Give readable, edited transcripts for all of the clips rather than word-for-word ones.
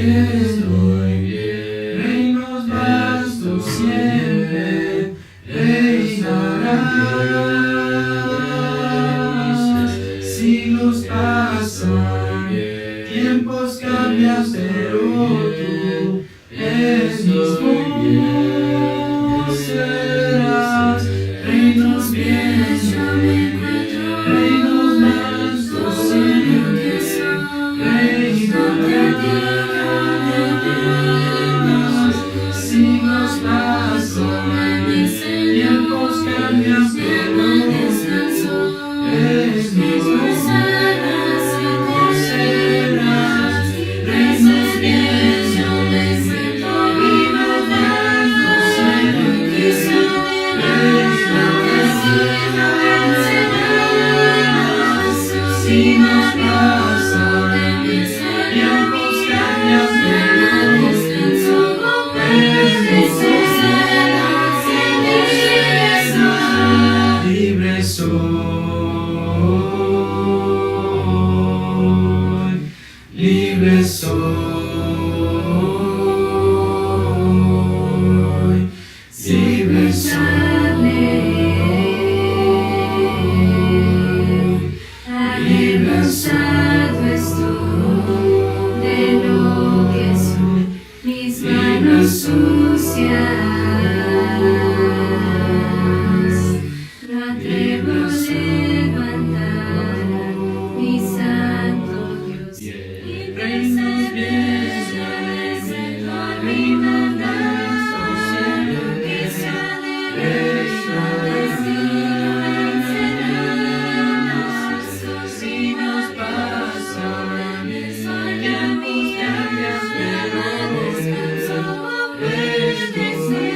estoy bien. Reinos vastos siempre reinarás. Siglos pasan, tiempos cambian, pero tú eres mismo serás. Reinos bien, yo me encuentro. Reinos vastos siempre reinarás. Siglos pasan, tiempos cambian, pero eres mismo serás. Reinos bien, yo me encuentro. Reinos vastos siempre reinarás. Siglos pasan, tiempos cambian, pero eres mismo serás. Libre soy, libre soy, libre soy, Cansado estoy de lo que soy, mis manos sucias. No atrevo a levantar mi santo Dios. reinos bien, yo me encuentro. Reinos vastos siempre reinarás. Siglos pasan, tiempos cambian, pero eres mismo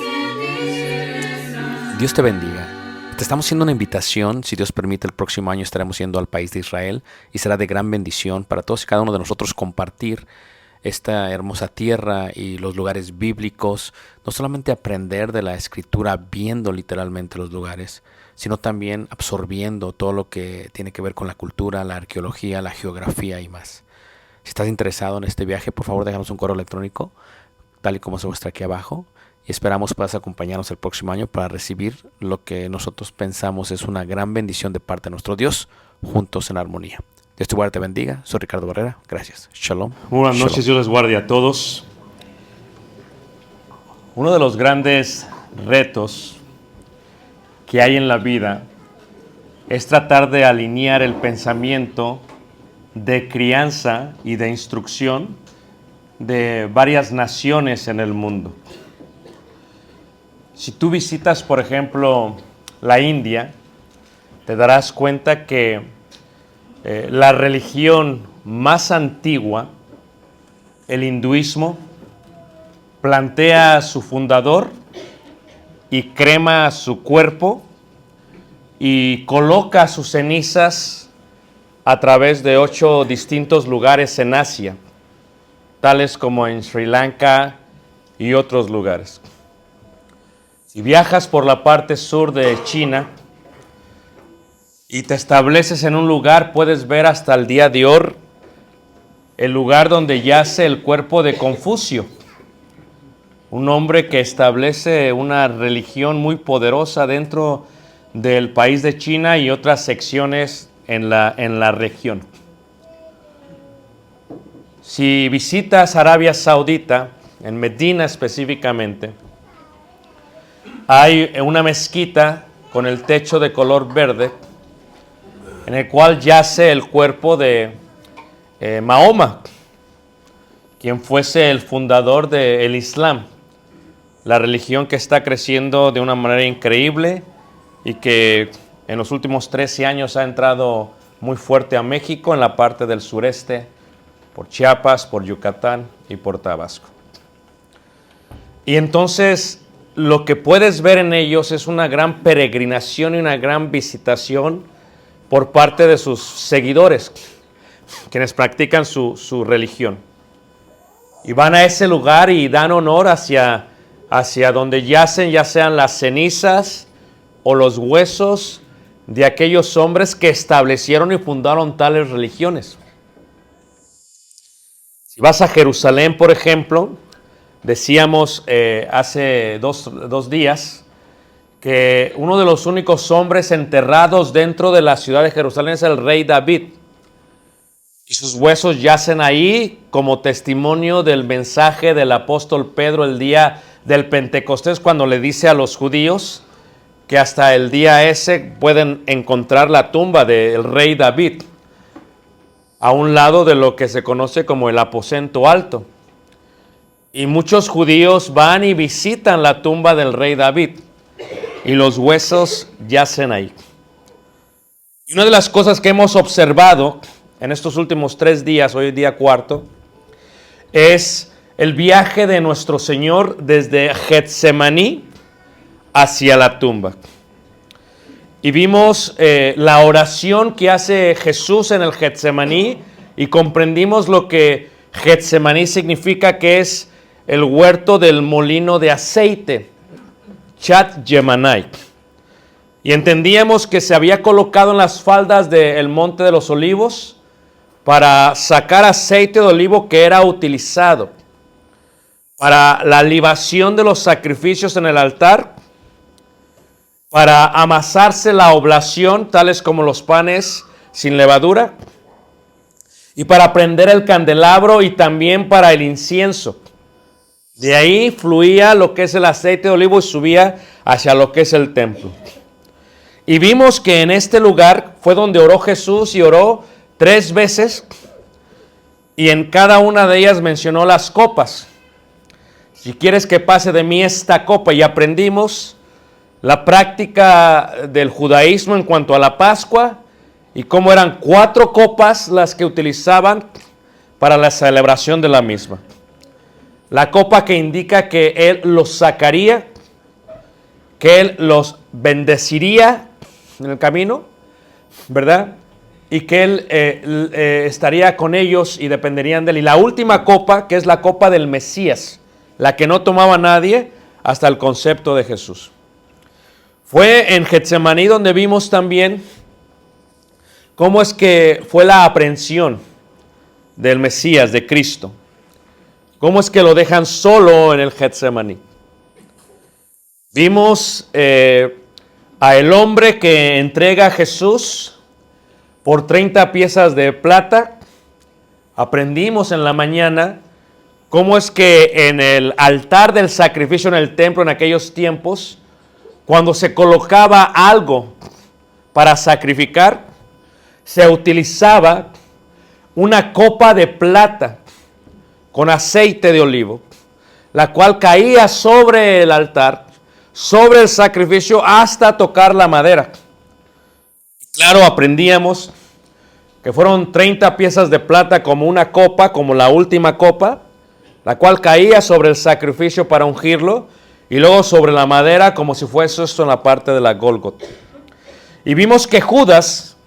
serás. Dios te bendiga. Te estamos haciendo una invitación. Si Dios permite, el próximo año estaremos yendo al país de Israel y será de gran bendición para todos y cada uno de nosotros compartir esta hermosa tierra y los lugares bíblicos. No solamente aprender de la Escritura viendo literalmente los lugares, sino también absorbiendo todo lo que tiene que ver con la cultura, la arqueología, la geografía y más. Si estás interesado en este viaje, por favor déjanos un correo electrónico, tal y como se muestra aquí abajo. Y esperamos puedas acompañarnos el próximo año para recibir lo que nosotros pensamos es una gran bendición de parte de nuestro Dios, juntos en armonía. Dios te guarde, te bendiga. Soy Ricardo Barrera. Gracias. Shalom. Buenas Shalom. noches, Dios les guarde a todos. Uno de los grandes retos que hay en la vida es tratar de alinear el pensamiento de crianza y de instrucción de varias naciones en el mundo. Si tú visitas, por ejemplo, la India, te darás cuenta que la religión más antigua, el hinduismo, plantea a su fundador y crema su cuerpo y coloca sus cenizas a través de 8 distintos lugares en Asia, tales como en Sri Lanka y otros lugares. Si viajas por la parte sur de China y te estableces en un lugar, puedes ver hasta el día de hoy el lugar donde yace el cuerpo de Confucio, un hombre que establece una religión muy poderosa dentro del país de China y otras secciones en la región. Si visitas Arabia Saudita, en Medina específicamente, hay una mezquita con el techo de color verde, en el cual yace el cuerpo de Mahoma, quien fuese el fundador del Islam, la religión que está creciendo de una manera increíble y que en los últimos 13 años ha entrado muy fuerte a México, en la parte del sureste, por Chiapas, por Yucatán y por Tabasco. Y entonces lo que puedes ver en ellos es una gran peregrinación y una gran visitación por parte de sus seguidores, quienes practican su religión. Y van a ese lugar y dan honor hacia donde yacen, ya sean las cenizas o los huesos de aquellos hombres que establecieron y fundaron tales religiones. Si vas a Jerusalén, por ejemplo, decíamos hace dos días que uno de los únicos hombres enterrados dentro de la ciudad de Jerusalén es el rey David. Y sus huesos yacen ahí como testimonio del mensaje del apóstol Pedro el día del Pentecostés, cuando le dice a los judíos que hasta el día ese pueden encontrar la tumba del rey David a un lado de lo que se conoce como el aposento alto. Y muchos judíos van y visitan la tumba del rey David y los huesos yacen ahí. Y una de las cosas que hemos observado en estos últimos 3 días, hoy día 4, es el viaje de nuestro Señor desde Getsemaní hacia la tumba. Y vimos la oración que hace Jesús en el Getsemaní y comprendimos lo que Getsemaní significa, que es el huerto del molino de aceite, Chat Gemanai. Y entendíamos que se había colocado en las faldas del Monte de los Olivos para sacar aceite de olivo que era utilizado para la libación de los sacrificios en el altar, para amasarse la oblación, tales como los panes sin levadura, y para prender el candelabro y también para el incienso. De ahí fluía lo que es el aceite de olivo y subía hacia lo que es el templo. Y vimos que en este lugar fue donde oró Jesús, y oró 3 veces, y en cada una de ellas mencionó las copas. Si quieres que pase de mí esta copa, y aprendimos la práctica del judaísmo en cuanto a la Pascua y cómo eran 4 copas las que utilizaban para la celebración de la misma. La copa que indica que Él los sacaría, que Él los bendeciría en el camino, ¿verdad? Y que Él estaría con ellos y dependerían de Él. Y la última copa, que es la copa del Mesías, la que no tomaba nadie hasta el concepto de Jesús. Fue en Getsemaní donde vimos también cómo es que fue la aprehensión del Mesías, de Cristo. Cómo es que lo dejan solo en el Getsemaní. Vimos a el hombre que entrega a Jesús por 30 piezas de plata. Aprendimos en la mañana cómo es que en el altar del sacrificio en el templo en aquellos tiempos, cuando se colocaba algo para sacrificar, se utilizaba una copa de plata con aceite de olivo, la cual caía sobre el altar, sobre el sacrificio, hasta tocar la madera. Claro, aprendíamos que fueron 30 piezas de plata como una copa, como la última copa, la cual caía sobre el sacrificio para ungirlo, y luego sobre la madera como si fuese esto en la parte de la Gólgota. Y vimos que Judas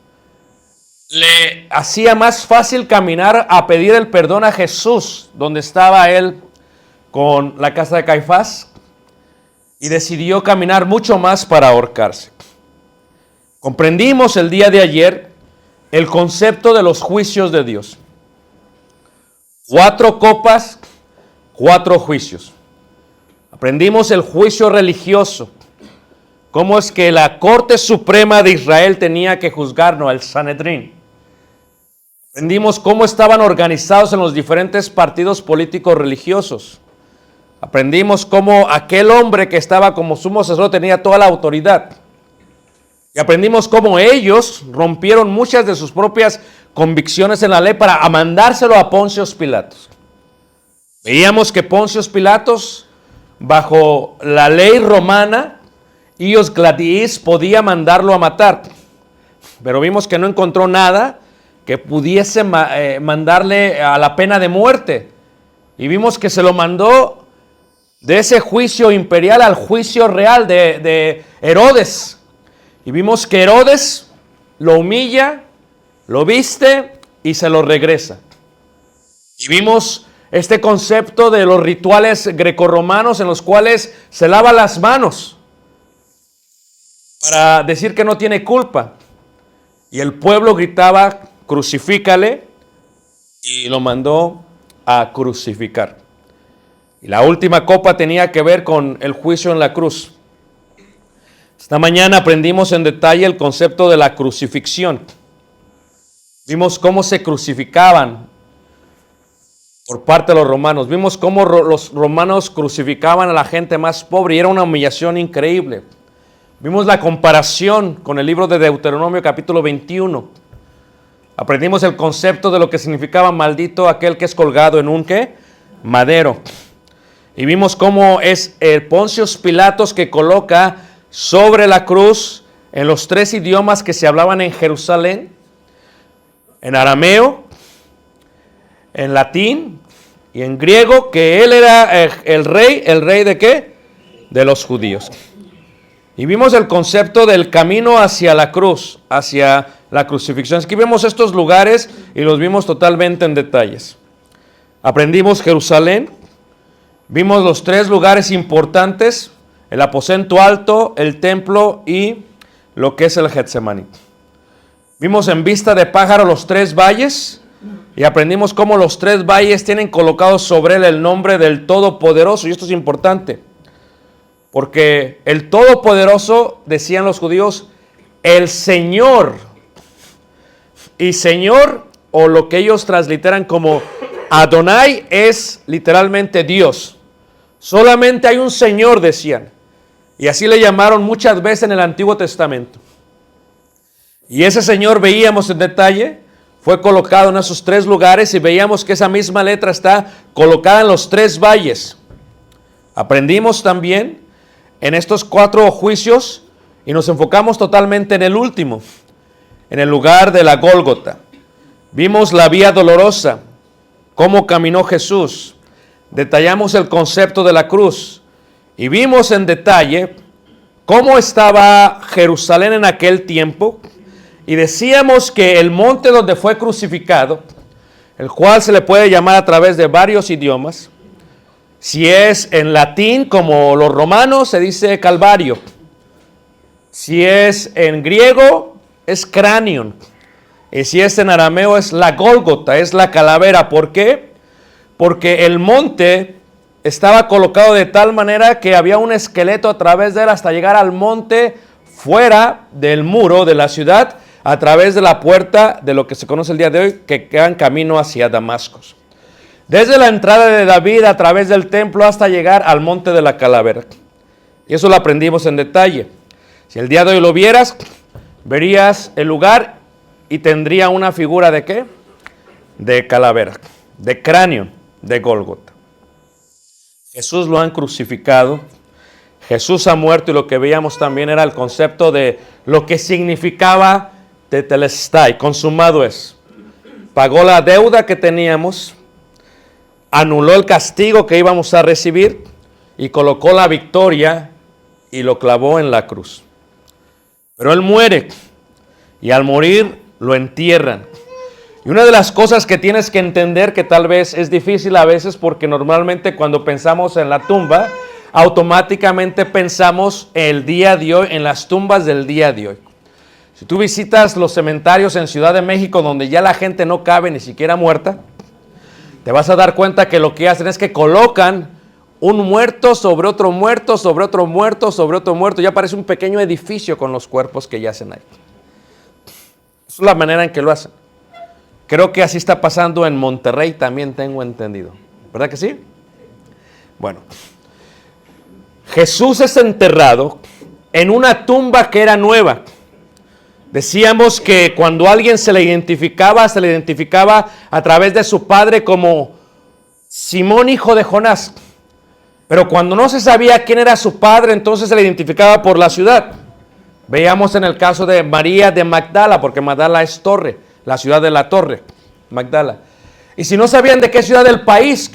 le hacía más fácil caminar a pedir el perdón a Jesús, donde estaba él con la casa de Caifás, y decidió caminar mucho más para ahorcarse. Comprendimos el día de ayer el concepto de los juicios de Dios. 4 copas, 4 juicios. Aprendimos el juicio religioso, cómo es que la Corte Suprema de Israel tenía que juzgarnos, el Sanedrín. Aprendimos cómo estaban organizados en los diferentes partidos políticos religiosos. Aprendimos cómo aquel hombre que estaba como sumo sacerdote tenía toda la autoridad. Y aprendimos cómo ellos rompieron muchas de sus propias convicciones en la ley para mandárselo a Poncio Pilatos. Veíamos que Poncio Pilatos, bajo la ley romana, ius gladiis, podía mandarlo a matar. Pero vimos que no encontró nada que pudiese mandarle a la pena de muerte. Y vimos que se lo mandó de ese juicio imperial al juicio real de Herodes. Y vimos que Herodes lo humilla, lo viste y se lo regresa. Y vimos este concepto de los rituales grecorromanos en los cuales se lava las manos para decir que no tiene culpa. Y el pueblo gritaba, crucifícale, y lo mandó a crucificar. Y la última copa tenía que ver con el juicio en la cruz. Esta mañana aprendimos en detalle el concepto de la crucifixión. Vimos cómo se crucificaban por parte de los romanos. Vimos cómo los romanos crucificaban a la gente más pobre y era una humillación increíble. Vimos la comparación con el libro de Deuteronomio capítulo 21. Aprendimos el concepto de lo que significaba maldito aquel que es colgado en un ¿qué? Madero. Y vimos cómo es el Poncio Pilatos que coloca sobre la cruz en los 3 idiomas que se hablaban en Jerusalén, en arameo, en latín y en griego, que él era el rey ¿de qué? De los judíos. Y vimos el concepto del camino hacia la cruz, hacia la crucifixión. Es que vimos estos lugares y los vimos totalmente en detalles. Aprendimos Jerusalén, vimos los 3 lugares importantes, el aposento alto, el templo y lo que es el Getsemaní. Vimos en vista de pájaro los 3 valles y aprendimos cómo los 3 valles tienen colocado sobre él el nombre del Todopoderoso. Y esto es importante, porque el Todopoderoso, decían los judíos, el Señor. Y Señor, o lo que ellos transliteran como Adonai, es literalmente Dios. Solamente hay un Señor, decían. Y así le llamaron muchas veces en el Antiguo Testamento. Y ese Señor, veíamos en detalle, fue colocado en esos 3 lugares y veíamos que esa misma letra está colocada en los 3 valles. Aprendimos también en estos 4 juicios y nos enfocamos totalmente en el último, en el lugar de la Gólgota. Vimos la vía dolorosa, cómo caminó Jesús. Detallamos el concepto de la cruz y vimos en detalle cómo estaba Jerusalén en aquel tiempo. Y decíamos que el monte donde fue crucificado, el cual se le puede llamar a través de varios idiomas, si es en latín como los romanos se dice Calvario, si es en griego es Cranion, y si es en arameo es la Gólgota, es la calavera. ¿Por qué? Porque el monte estaba colocado de tal manera que había un esqueleto a través de él hasta llegar al monte fuera del muro de la ciudad, a través de la puerta de lo que se conoce el día de hoy, que quedan camino hacia Damasco. Desde la entrada de David a través del templo hasta llegar al monte de la calavera. Y eso lo aprendimos en detalle. Si el día de hoy lo vieras, verías el lugar y tendría una figura ¿de qué? De calavera, de cráneo, de Gólgota. Jesús lo han crucificado. Jesús ha muerto y lo que veíamos también era el concepto de lo que significaba tetelestai, consumado es. Pagó la deuda que teníamos, anuló el castigo que íbamos a recibir y colocó la victoria y lo clavó en la cruz. Pero Él muere y al morir lo entierran. Y una de las cosas que tienes que entender, que tal vez es difícil a veces porque normalmente cuando pensamos en la tumba, automáticamente pensamos el día de hoy, en las tumbas del día de hoy. Si tú visitas los cementerios en Ciudad de México donde ya la gente no cabe ni siquiera muerta, te vas a dar cuenta que lo que hacen es que colocan un muerto sobre otro muerto, sobre otro muerto, sobre otro muerto. Ya parece un pequeño edificio con los cuerpos que yacen ahí. Esa es la manera en que lo hacen. Creo que así está pasando en Monterrey también, tengo entendido. ¿Verdad que sí? Bueno, Jesús es enterrado en una tumba que era nueva. Decíamos que cuando a alguien se le identificaba a través de su padre como Simón, hijo de Jonás. Pero cuando no se sabía quién era su padre, entonces se le identificaba por la ciudad. Veíamos en el caso de María de Magdala, porque Magdala es torre, la ciudad de la torre, Magdala. Y si no sabían de qué ciudad del país,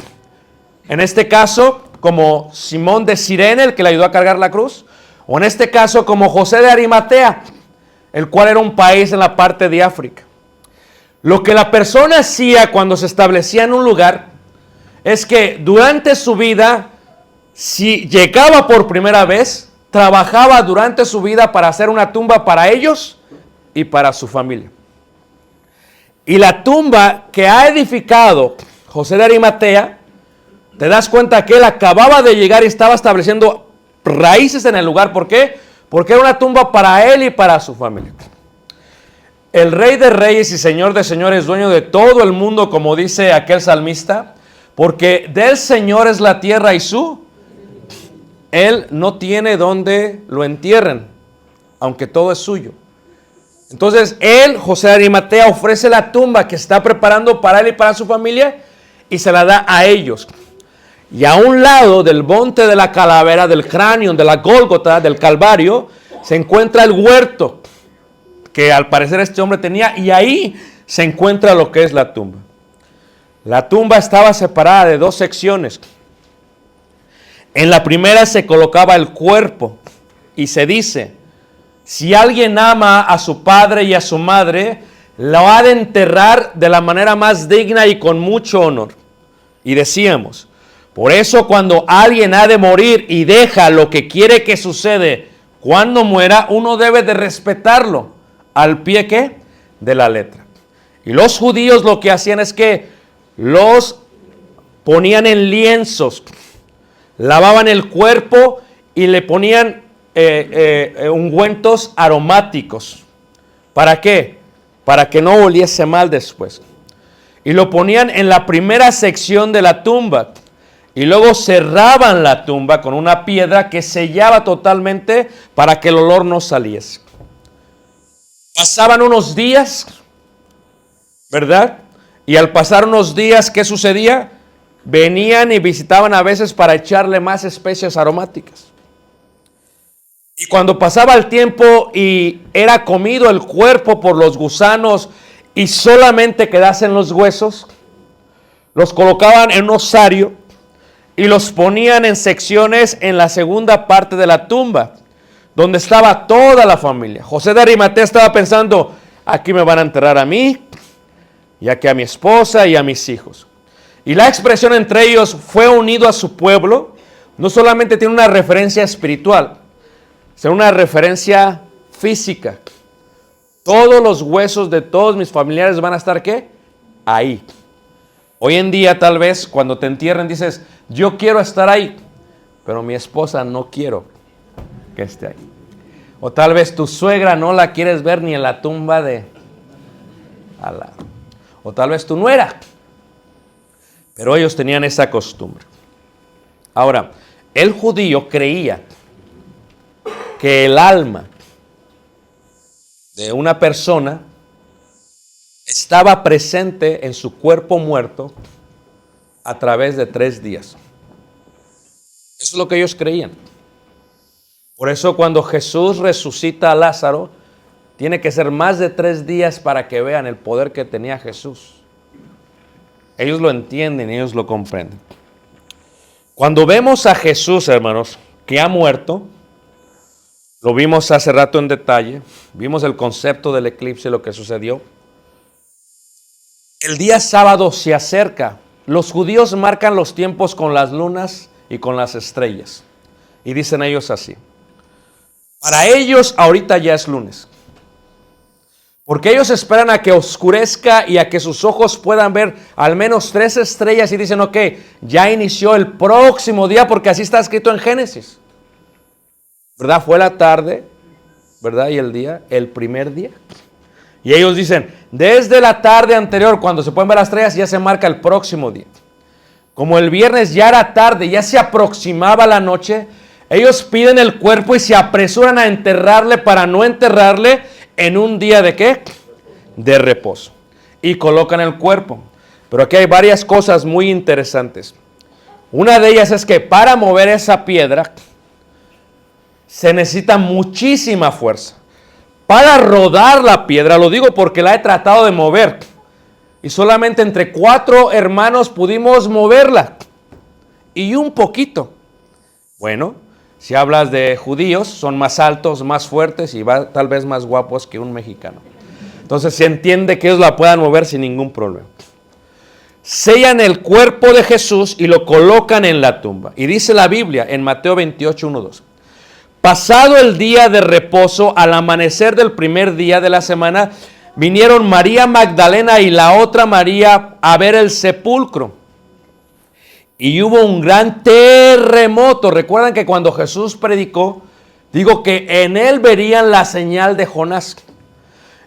en este caso como Simón de Cirene, el que le ayudó a cargar la cruz, o en este caso como José de Arimatea, el cual era un país en la parte de África. Lo que la persona hacía cuando se establecía en un lugar es que durante su vida, si llegaba por primera vez, trabajaba durante su vida para hacer una tumba para ellos y para su familia. Y la tumba que ha edificado José de Arimatea, te das cuenta que él acababa de llegar y estaba estableciendo raíces en el lugar. ¿Por qué? Porque era una tumba para él y para su familia. El Rey de Reyes y Señor de Señores, dueño de todo el mundo, como dice aquel salmista, porque del Señor es la tierra y Él no tiene donde lo entierren, aunque todo es suyo. Entonces él, José de Arimatea, ofrece la tumba que está preparando para él y para su familia y se la da a ellos. Y a un lado del monte de la calavera, del cráneo, de la Gólgota, del Calvario, se encuentra el huerto que al parecer este hombre tenía, y ahí se encuentra lo que es la tumba. La tumba estaba separada de dos secciones. En la primera se colocaba el cuerpo y se dice: si alguien ama a su padre y a su madre, lo ha de enterrar de la manera más digna y con mucho honor. Y decíamos, por eso cuando alguien ha de morir y deja lo que quiere que sucede cuando muera, uno debe de respetarlo al pie ¿qué? De la letra. Y los judíos lo que hacían es que los ponían en lienzos, lavaban el cuerpo y le ponían ungüentos aromáticos. ¿Para qué? Para que no oliese mal después. Y lo ponían en la primera sección de la tumba. Y luego cerraban la tumba con una piedra que sellaba totalmente para que el olor no saliese. Pasaban unos días, ¿verdad? Y al pasar unos días, ¿qué sucedía? Venían y visitaban a veces para echarle más especias aromáticas. Y cuando pasaba el tiempo y era comido el cuerpo por los gusanos y solamente quedasen los huesos, los colocaban en un osario y los ponían en secciones en la segunda parte de la tumba, donde estaba toda la familia. José de Arimatea estaba pensando, aquí me van a enterrar a mí, y aquí a mi esposa y a mis hijos. Y la expresión entre ellos fue unido a su pueblo, no solamente tiene una referencia espiritual, sino una referencia física. Todos los huesos de todos mis familiares van a estar ¿qué? Ahí. Hoy en día tal vez cuando te entierren dices, yo quiero estar ahí, pero mi esposa no quiero que esté ahí. O tal vez tu suegra no la quieres ver ni en la tumba de al lado. O tal vez tu nuera. Pero ellos tenían esa costumbre. Ahora, el judío creía que el alma de una persona estaba presente en su cuerpo muerto a través de 3 días. Eso es lo que ellos creían. Por eso cuando Jesús resucita a Lázaro, tiene que ser más de 3 días para que vean el poder que tenía Jesús. Ellos lo entienden, ellos lo comprenden. Cuando vemos a Jesús, hermanos, que ha muerto, lo vimos hace rato en detalle, vimos el concepto del eclipse, lo que sucedió. El día sábado se acerca. Los judíos marcan los tiempos con las lunas y con las estrellas. Y dicen ellos así. Para ellos ahorita ya es lunes. Porque ellos esperan a que oscurezca y a que sus ojos puedan ver al menos 3 estrellas y dicen, ok, ya inició el próximo día porque así está escrito en Génesis. ¿Verdad? Fue la tarde, ¿verdad? Y el día, el primer día. Y ellos dicen, desde la tarde anterior, cuando se pueden ver las estrellas, ya se marca el próximo día. Como el viernes ya era tarde, ya se aproximaba la noche, ellos piden el cuerpo y se apresuran a enterrarle para no enterrarle en un día de ¿qué? De reposo. Y colocan el cuerpo. Pero aquí hay varias cosas muy interesantes. Una de ellas es que para mover esa piedra se necesita muchísima fuerza. Para rodar la piedra, lo digo porque la he tratado de mover, y solamente entre 4 hermanos pudimos moverla, y un poquito. Bueno, si hablas de judíos, son más altos, más fuertes y tal vez más guapos que un mexicano. Entonces se entiende que ellos la puedan mover sin ningún problema. Sellan el cuerpo de Jesús y lo colocan en la tumba. Y dice la Biblia en Mateo 28, 1, 2. Pasado el día de reposo, al amanecer del primer día de la semana, vinieron María Magdalena y la otra María a ver el sepulcro. y hubo un gran terremoto. Recuerdan que cuando Jesús predicó, digo que en él verían la señal de Jonás.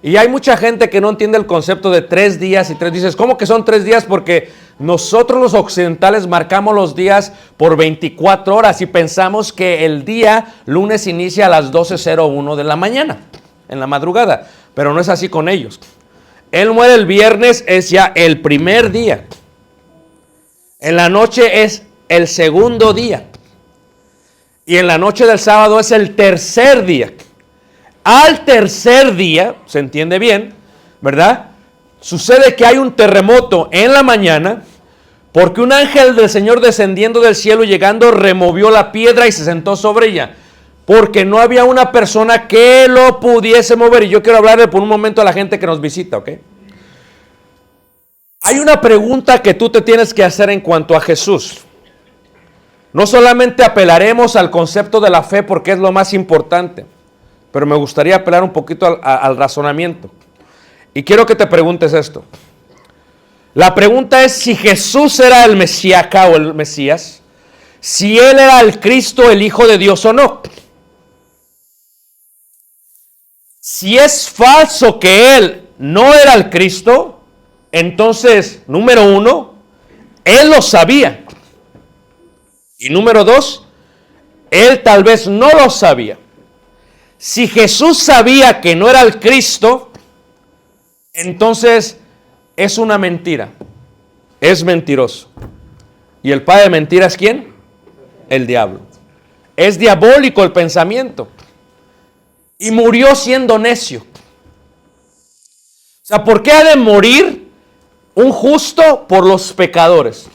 Y hay mucha gente que no entiende el concepto de 3 días y 3 días. ¿Cómo que son 3 días? Porque nosotros los occidentales marcamos los días por 24 horas y pensamos que el día lunes inicia a las 12:01 de la mañana, en la madrugada. Pero no es así con ellos. Él muere el viernes, es ya el primer día. En la noche es el segundo día. Y en la noche del sábado es el tercer día. Al tercer día, se entiende bien, ¿verdad? Sucede que hay un terremoto en la mañana porque un ángel del Señor descendiendo del cielo y llegando removió la piedra y se sentó sobre ella. Porque no había una persona que lo pudiese mover. Y yo quiero hablarle por un momento a la gente que nos visita, ¿ok? Hay una pregunta que tú te tienes que hacer en cuanto a Jesús. No solamente apelaremos al concepto de la fe porque es lo más importante, pero me gustaría apelar un poquito al razonamiento. Y quiero que te preguntes esto. La pregunta es si Jesús era el Mesías o el Mesías, si Él era el Cristo, el Hijo de Dios o no. Si es falso que Él no era el Cristo, entonces, número 1, Él lo sabía. Y número 2, Él tal vez no lo sabía. Si Jesús sabía que no era el Cristo, entonces es una mentira. Es mentiroso. ¿Y el padre de mentiras quién? El diablo. Es diabólico el pensamiento. Y murió siendo necio. O sea, ¿por qué ha de morir un justo por los pecadores?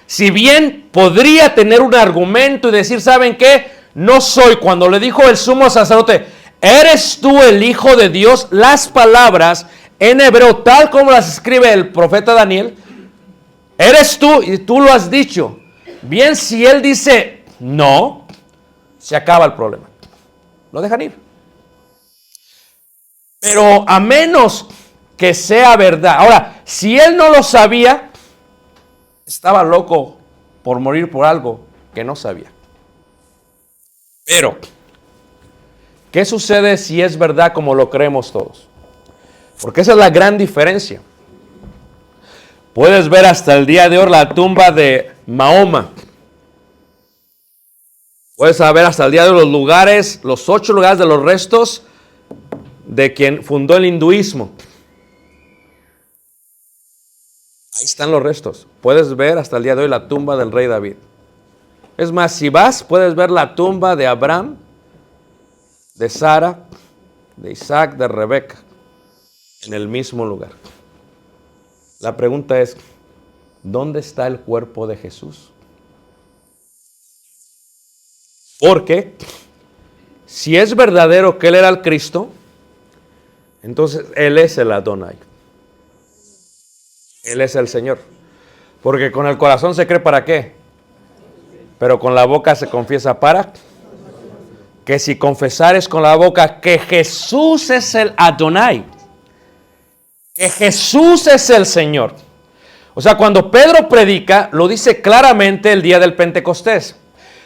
Si bien podría tener un argumento y decir, ¿saben qué? No soy. Cuando le dijo el sumo sacerdote, ¿eres tú el Hijo de Dios? Las palabras en hebreo, tal como las escribe el profeta Daniel, ¿eres tú? Y tú lo has dicho. Bien, si él dice no, se acaba el problema. Lo dejan ir. Pero a menos que sea verdad. Ahora, si él no lo sabía, estaba loco por morir por algo que no sabía. Pero, ¿qué sucede si es verdad como lo creemos todos? Porque esa es la gran diferencia. Puedes ver hasta el día de hoy la tumba de Mahoma. Puedes saber hasta el día de hoy los lugares, los 8 lugares de los restos de quien fundó el hinduismo. Ahí están los restos. Puedes ver hasta el día de hoy la tumba del rey David. Es más, si vas, puedes ver la tumba de Abraham, de Sara, de Isaac, de Rebeca, en el mismo lugar. La pregunta es, ¿dónde está el cuerpo de Jesús? Porque si es verdadero que Él era el Cristo, entonces Él es el Adonai. Él es el Señor. Porque con el corazón se cree para qué, pero con la boca se confiesa para que si confesares con la boca que Jesús es el Adonai, que Jesús es el Señor. O sea, cuando Pedro predica, lo dice claramente el día del Pentecostés.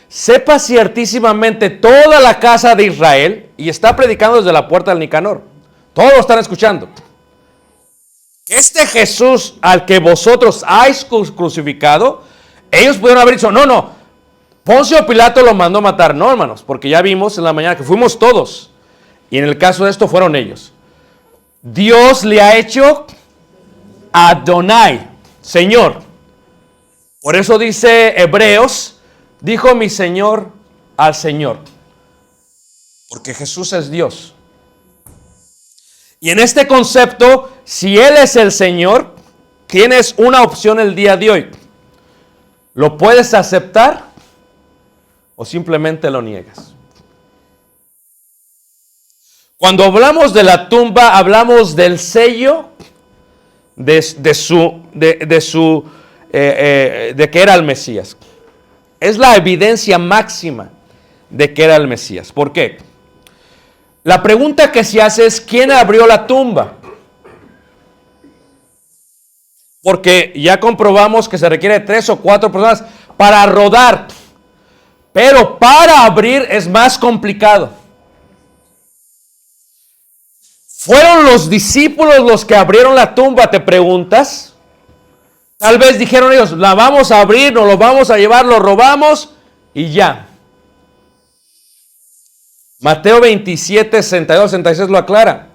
Sepa ciertísimamente toda la casa de Israel, y está predicando desde la puerta del Nicanor. Todos lo están escuchando. Este Jesús al que vosotros habéis crucificado, ellos pudieron haber dicho, no, Poncio Pilato lo mandó matar. No, hermanos, porque ya vimos en la mañana que fuimos todos. Y en el caso de esto fueron ellos. Dios le ha hecho Adonai, Señor. Por eso dice Hebreos, dijo mi Señor al Señor. Porque Jesús es Dios. Y en este concepto, si Él es el Señor, tienes una opción el día de hoy. ¿Lo puedes aceptar o simplemente lo niegas? Cuando hablamos de la tumba, hablamos del sello de que era el Mesías. Es la evidencia máxima de que era el Mesías. ¿Por qué? La pregunta que se hace es, ¿quién abrió la tumba? porque ya comprobamos que se requiere 3 o 4 personas para rodar, pero para abrir es más complicado. ¿Fueron los discípulos los que abrieron la tumba, te preguntas? Tal vez dijeron ellos, la vamos a abrir, nos lo vamos a llevar, lo robamos y ya. Mateo 27, 62, 66 lo aclara.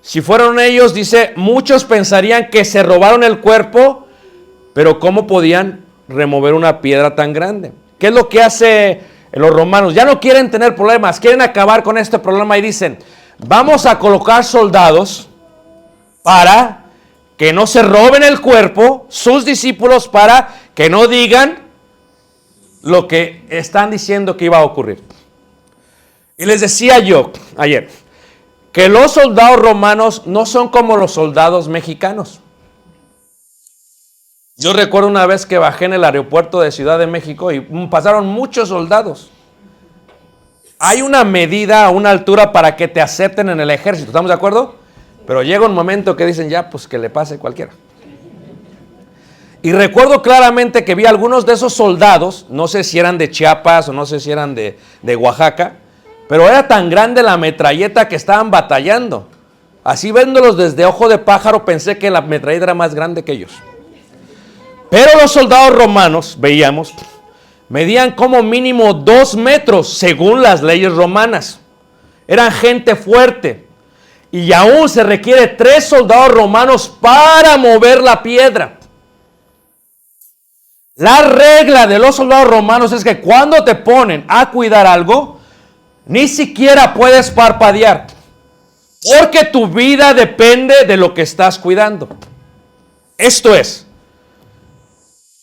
Si fueron ellos, dice, muchos pensarían que se robaron el cuerpo, pero ¿cómo podían remover una piedra tan grande? ¿Qué es lo que hace los romanos? Ya no quieren tener problemas, quieren acabar con este problema y dicen, vamos a colocar soldados para que no se roben el cuerpo, sus discípulos, para que no digan lo que están diciendo que iba a ocurrir. Y les decía yo ayer que los soldados romanos no son como los soldados mexicanos. Yo recuerdo una vez que bajé en el aeropuerto de Ciudad de México y pasaron muchos soldados. Hay una medida, una altura para que te acepten en el ejército, ¿estamos de acuerdo? Pero llega un momento que dicen ya, pues que le pase cualquiera. Y recuerdo claramente que vi algunos de esos soldados, no sé si eran de Chiapas o no sé si eran de Oaxaca, pero era tan grande la metralleta que estaban batallando. Así viéndolos desde ojo de pájaro pensé que la metralleta era más grande que ellos. Pero los soldados romanos, veíamos, medían como mínimo 2 metros según las leyes romanas. Eran gente fuerte. Y aún se requiere 3 soldados romanos para mover la piedra. La regla de los soldados romanos es que cuando te ponen a cuidar algo, ni siquiera puedes parpadear. Porque tu vida depende de lo que estás cuidando. Esto es,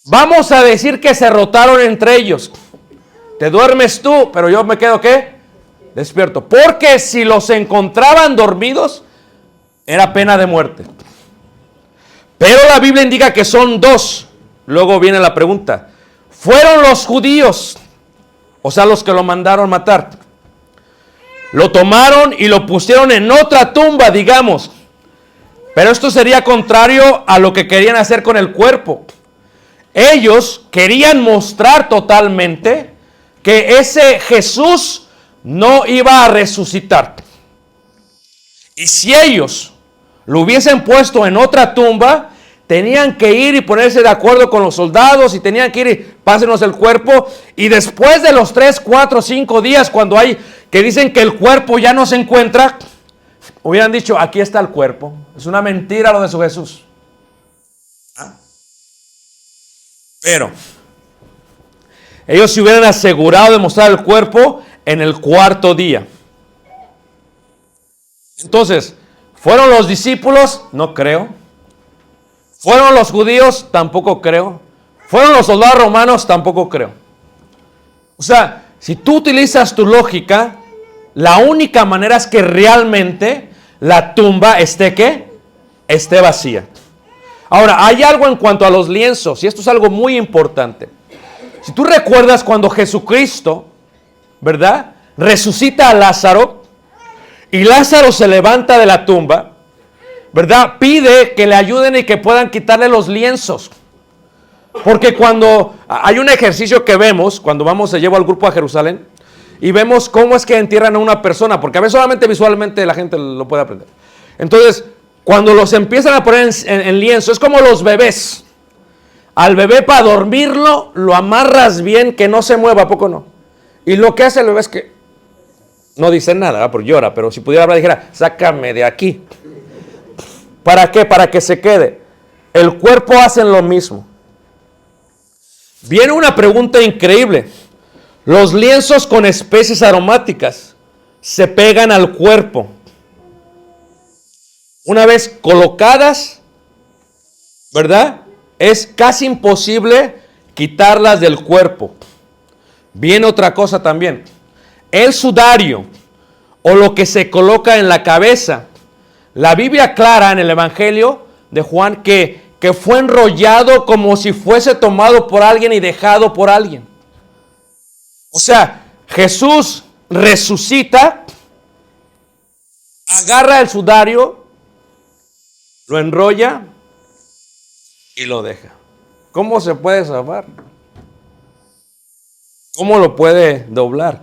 vamos a decir que se rotaron entre ellos. Te duermes tú, pero yo me quedo ¿qué? Despierto. Porque si los encontraban dormidos, era pena de muerte. Pero la Biblia indica que son 2. Luego viene la pregunta. ¿Fueron los judíos? O sea, los que lo mandaron matar. Lo tomaron y lo pusieron en otra tumba, digamos. Pero esto sería contrario a lo que querían hacer con el cuerpo. Ellos querían mostrar totalmente que ese Jesús no iba a resucitar. Y si ellos lo hubiesen puesto en otra tumba, tenían que ir y ponerse de acuerdo con los soldados y tenían que ir y pásenos el cuerpo. Y después de los 3, 4, 5 días, cuando hay que dicen que el cuerpo ya no se encuentra, hubieran dicho, aquí está el cuerpo. Es una mentira lo de su Jesús. Pero ellos se hubieran asegurado de mostrar el cuerpo en el 4.º día. Entonces, ¿fueron los discípulos? No creo. ¿Fueron los judíos? Tampoco creo. ¿Fueron los soldados romanos? Tampoco creo. O sea, si tú utilizas tu lógica, la única manera es que realmente la tumba esté ¿qué? Esté vacía. Ahora, hay algo en cuanto a los lienzos, y esto es algo muy importante. Si tú recuerdas cuando Jesucristo, ¿verdad?, resucita a Lázaro, y Lázaro se levanta de la tumba, ¿verdad?, pide que le ayuden y que puedan quitarle los lienzos. Porque cuando hay un ejercicio que vemos, cuando se lleva al grupo a Jerusalén, y vemos cómo es que entierran a una persona, porque a veces solamente visualmente la gente lo puede aprender. Entonces, cuando los empiezan a poner en lienzo, es como los bebés. Al bebé para dormirlo, lo amarras bien, que no se mueva, ¿a poco no? Y lo que hace el bebé es que no dice nada, ¿verdad? Porque llora, pero si pudiera hablar, dijera, sácame de aquí. ¿Para qué? Para que se quede. El cuerpo hace lo mismo. Viene una pregunta increíble. Los lienzos con especies aromáticas se pegan al cuerpo. Una vez colocadas, ¿verdad?, es casi imposible quitarlas del cuerpo. Viene otra cosa también. El sudario o lo que se coloca en la cabeza. La Biblia aclara en el Evangelio de Juan que fue enrollado como si fuese tomado por alguien y dejado por alguien. O sea, Jesús resucita, agarra el sudario, lo enrolla y lo deja. ¿Cómo se puede zafar? ¿Cómo lo puede doblar?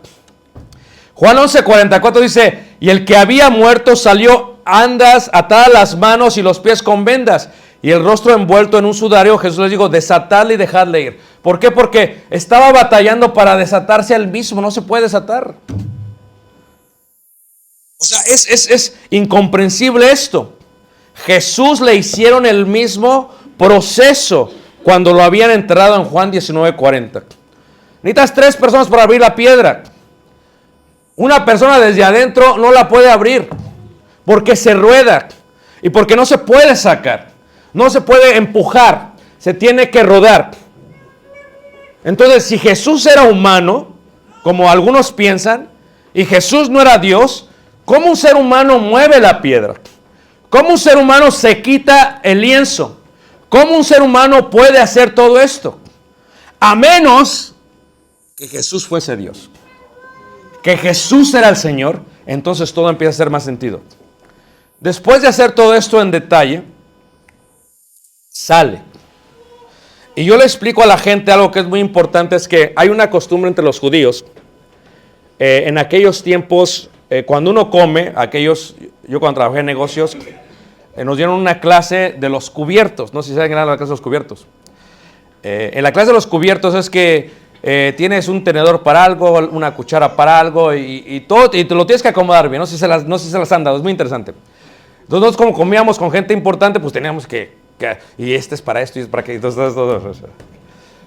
Juan 11:44 dice, y el que había muerto salió atadas las manos y los pies con vendas, y el rostro envuelto en un sudario. Jesús les dijo, desatadle y dejadle ir. ¿Por qué? Porque estaba batallando para desatarse al mismo, no se puede desatar. O sea, es incomprensible esto. Jesús le hicieron el mismo proceso cuando lo habían enterrado en Juan 19:40. Necesitas 3 personas para abrir la piedra. Una persona desde adentro no la puede abrir porque se rueda y porque no se puede sacar, no se puede empujar, se tiene que rodar. Entonces, si Jesús era humano, como algunos piensan, y Jesús no era Dios, ¿cómo un ser humano mueve la piedra? ¿Cómo un ser humano se quita el lienzo? ¿Cómo un ser humano puede hacer todo esto? A menos que Jesús fuese Dios, que Jesús era el Señor, entonces todo empieza a hacer más sentido. Después de hacer todo esto en detalle, sale. Y yo le explico a la gente algo que es muy importante, es que hay una costumbre entre los judíos. En aquellos tiempos, cuando uno come, yo cuando trabajé en negocios, nos dieron una clase de los cubiertos. No sé si saben la clase de los cubiertos. En la clase de los cubiertos es que tienes un tenedor para algo, una cuchara para algo y todo, y te lo tienes que acomodar bien. No sé si se las han dado, es muy interesante. Entonces nosotros, como comíamos con gente importante, pues teníamos y este es para esto y es para aquello.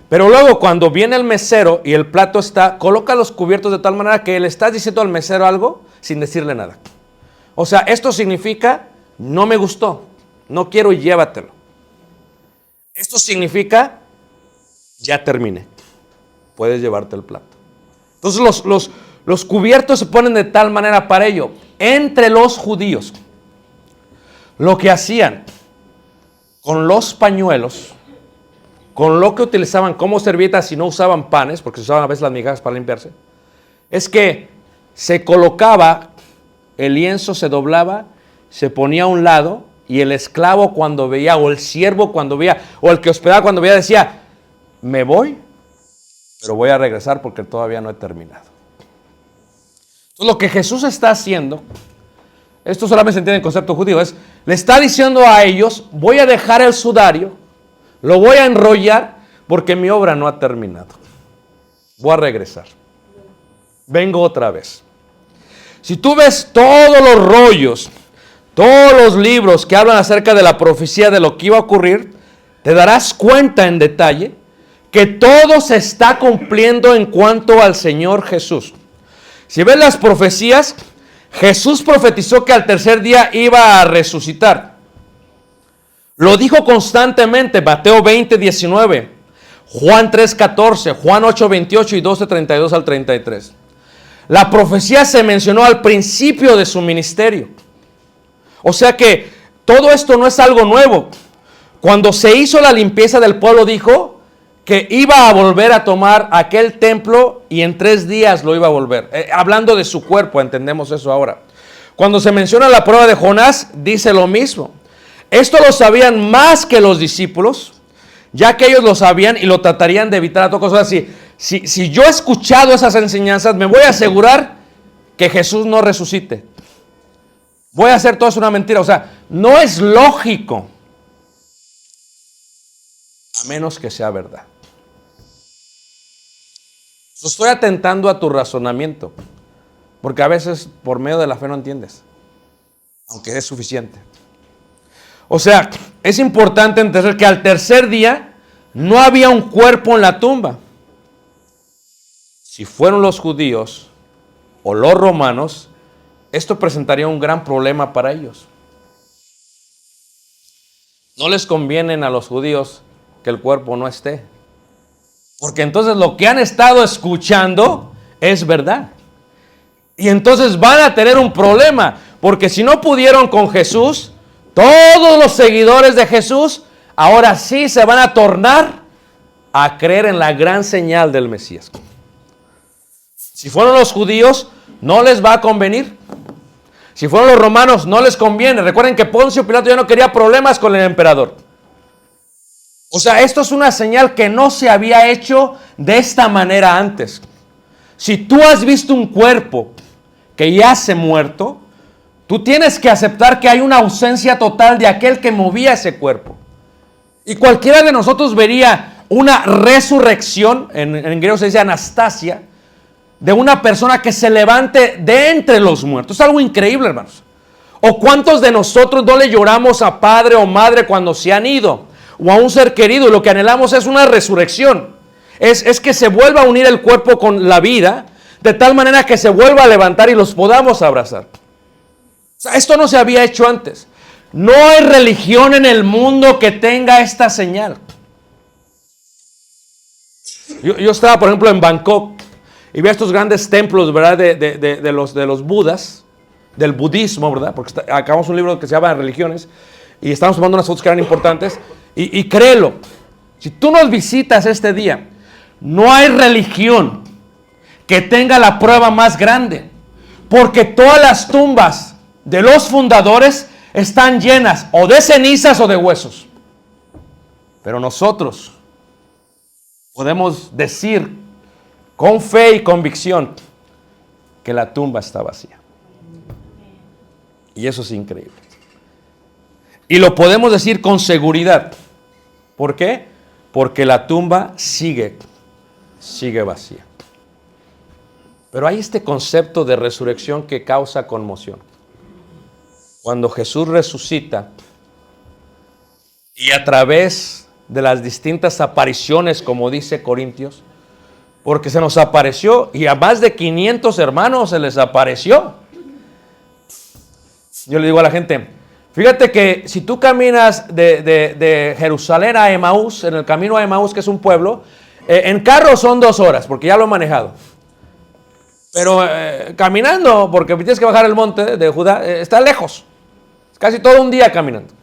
Pero luego cuando viene el mesero y el plato está, coloca los cubiertos de tal manera que le estás diciendo al mesero algo sin decirle nada. O sea, esto significa, no me gustó, no quiero y llévatelo. Esto significa, ya terminé, puedes llevarte el plato. Entonces los cubiertos se ponen de tal manera para ello. Entre los judíos, lo que hacían con los pañuelos, con lo que utilizaban como servilletas si no usaban panes, porque se usaban a veces las migajas para limpiarse, es que se colocaba, el lienzo se doblaba, se ponía a un lado, y el esclavo cuando veía, o el siervo cuando veía, o el que hospedaba cuando veía, decía, me voy, pero voy a regresar porque todavía no he terminado. Entonces lo que Jesús está haciendo, esto solamente se entiende en el concepto judío, le está diciendo a ellos, voy a dejar el sudario, lo voy a enrollar porque mi obra no ha terminado. Voy a regresar. Vengo otra vez. Si tú ves todos los rollos, todos los libros que hablan acerca de la profecía de lo que iba a ocurrir, te darás cuenta en detalle que todo se está cumpliendo en cuanto al Señor Jesús. Si ves las profecías, Jesús profetizó que al tercer día iba a resucitar. Lo dijo constantemente, Mateo 20:19, Juan 3:14, Juan 8:28 y 12:32 al 33. La profecía se mencionó al principio de su ministerio. O sea que todo esto no es algo nuevo. Cuando se hizo la limpieza del pueblo, dijo que iba a volver a tomar aquel templo y en 3 días lo iba a volver. Hablando de su cuerpo, entendemos eso ahora. Cuando se menciona la prueba de Jonás, dice lo mismo. Esto lo sabían más que los discípulos, ya que ellos lo sabían y lo tratarían de evitar a toda cosa. Si yo he escuchado esas enseñanzas, me voy a asegurar que Jesús no resucite. Voy a hacer todo eso una mentira. O sea, no es lógico, a menos que sea verdad. Estoy atentando a tu razonamiento, porque a veces por medio de la fe no entiendes, aunque es suficiente. O sea, es importante entender que al tercer día no había un cuerpo en la tumba. Si fueron los judíos o los romanos, esto presentaría un gran problema para ellos. No les conviene a los judíos que el cuerpo no esté, porque entonces lo que han estado escuchando es verdad. Y entonces van a tener un problema, porque si no pudieron con Jesús, todos los seguidores de Jesús ahora sí se van a tornar a creer en la gran señal del Mesías. Si fueron los judíos, no les va a convenir. Si fueron los romanos, no les conviene. Recuerden que Poncio Pilato ya no quería problemas con el emperador. O sea, esto es una señal que no se había hecho de esta manera antes. Si tú has visto un cuerpo que yace muerto, tú tienes que aceptar que hay una ausencia total de aquel que movía ese cuerpo. Y cualquiera de nosotros vería una resurrección, en griego se dice anastasia, de una persona que se levante de entre los muertos. Es algo increíble, hermanos. ¿O cuántos de nosotros no le lloramos a padre o madre cuando se han ido? O a un ser querido, y lo que anhelamos es una resurrección. Es que se vuelva a unir el cuerpo con la vida, de tal manera que se vuelva a levantar y los podamos abrazar. O sea, esto no se había hecho antes. No hay religión en el mundo que tenga esta señal. Yo estaba, por ejemplo, en Bangkok y vi estos grandes templos, ¿verdad? De los budas, del budismo, ¿verdad? Porque acabamos un libro que se llama Religiones y estamos tomando unas fotos que eran importantes. Y créelo, si tú nos visitas este día, no hay religión que tenga la prueba más grande, porque todas las tumbas de los fundadores están llenas o de cenizas o de huesos. Pero nosotros podemos decir con fe y convicción que la tumba está vacía. Y eso es increíble. Y lo podemos decir con seguridad. ¿Por qué? Porque la tumba sigue vacía. Pero hay este concepto de resurrección que causa conmoción. Cuando Jesús resucita y a través de las distintas apariciones, como dice Corintios, porque se nos apareció y a más de 500 hermanos se les apareció. Yo le digo a la gente, fíjate que si tú caminas de Jerusalén a Emaús, en el camino a Emaús, que es un pueblo, en carro son 2 horas, porque ya lo he manejado. Pero caminando, porque tienes que bajar el monte de Judá, está lejos. Es casi todo un día caminando.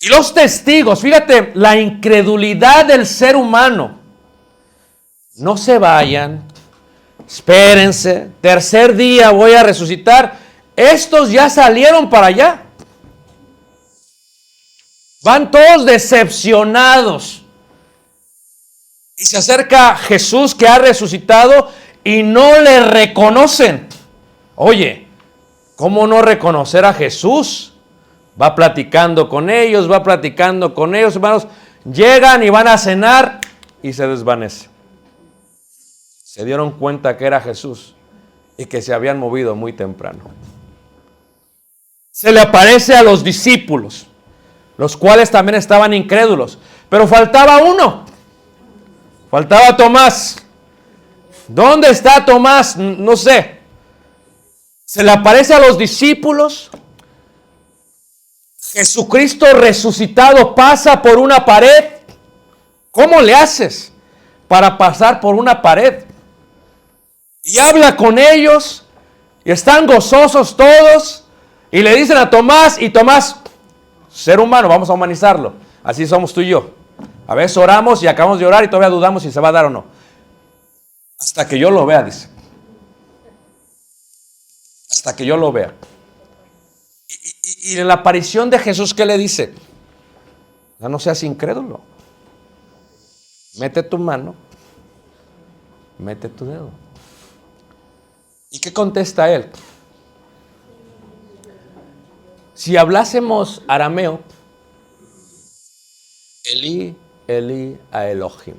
Y los testigos, fíjate, la incredulidad del ser humano. No se vayan, espérense, tercer día voy a resucitar. Estos ya salieron para allá. Van todos decepcionados. Y se acerca Jesús que ha resucitado y no le reconocen. Oye, ¿cómo no reconocer a Jesús? Va platicando con ellos, hermanos. Llegan y van a cenar y se desvanece. Se dieron cuenta que era Jesús y que se habían movido muy temprano. Se le aparece a los discípulos, los cuales también estaban incrédulos. Pero faltaba uno. Faltaba Tomás. ¿Dónde está Tomás? No sé. Se le aparece a los discípulos. Jesucristo resucitado pasa por una pared. ¿Cómo le haces para pasar por una pared? Y habla con ellos. Y están gozosos todos. Y le dicen a Tomás, y Tomás, ser humano, vamos a humanizarlo. Así somos tú y yo. A veces oramos y acabamos de orar y todavía dudamos si se va a dar o no. Hasta que yo lo vea, dice. Hasta que yo lo vea. Y en la aparición de Jesús, ¿qué le dice? No seas incrédulo. Mete tu mano. Mete tu dedo. ¿Y qué contesta él? Si hablásemos arameo, Elí, Elí a Elohim,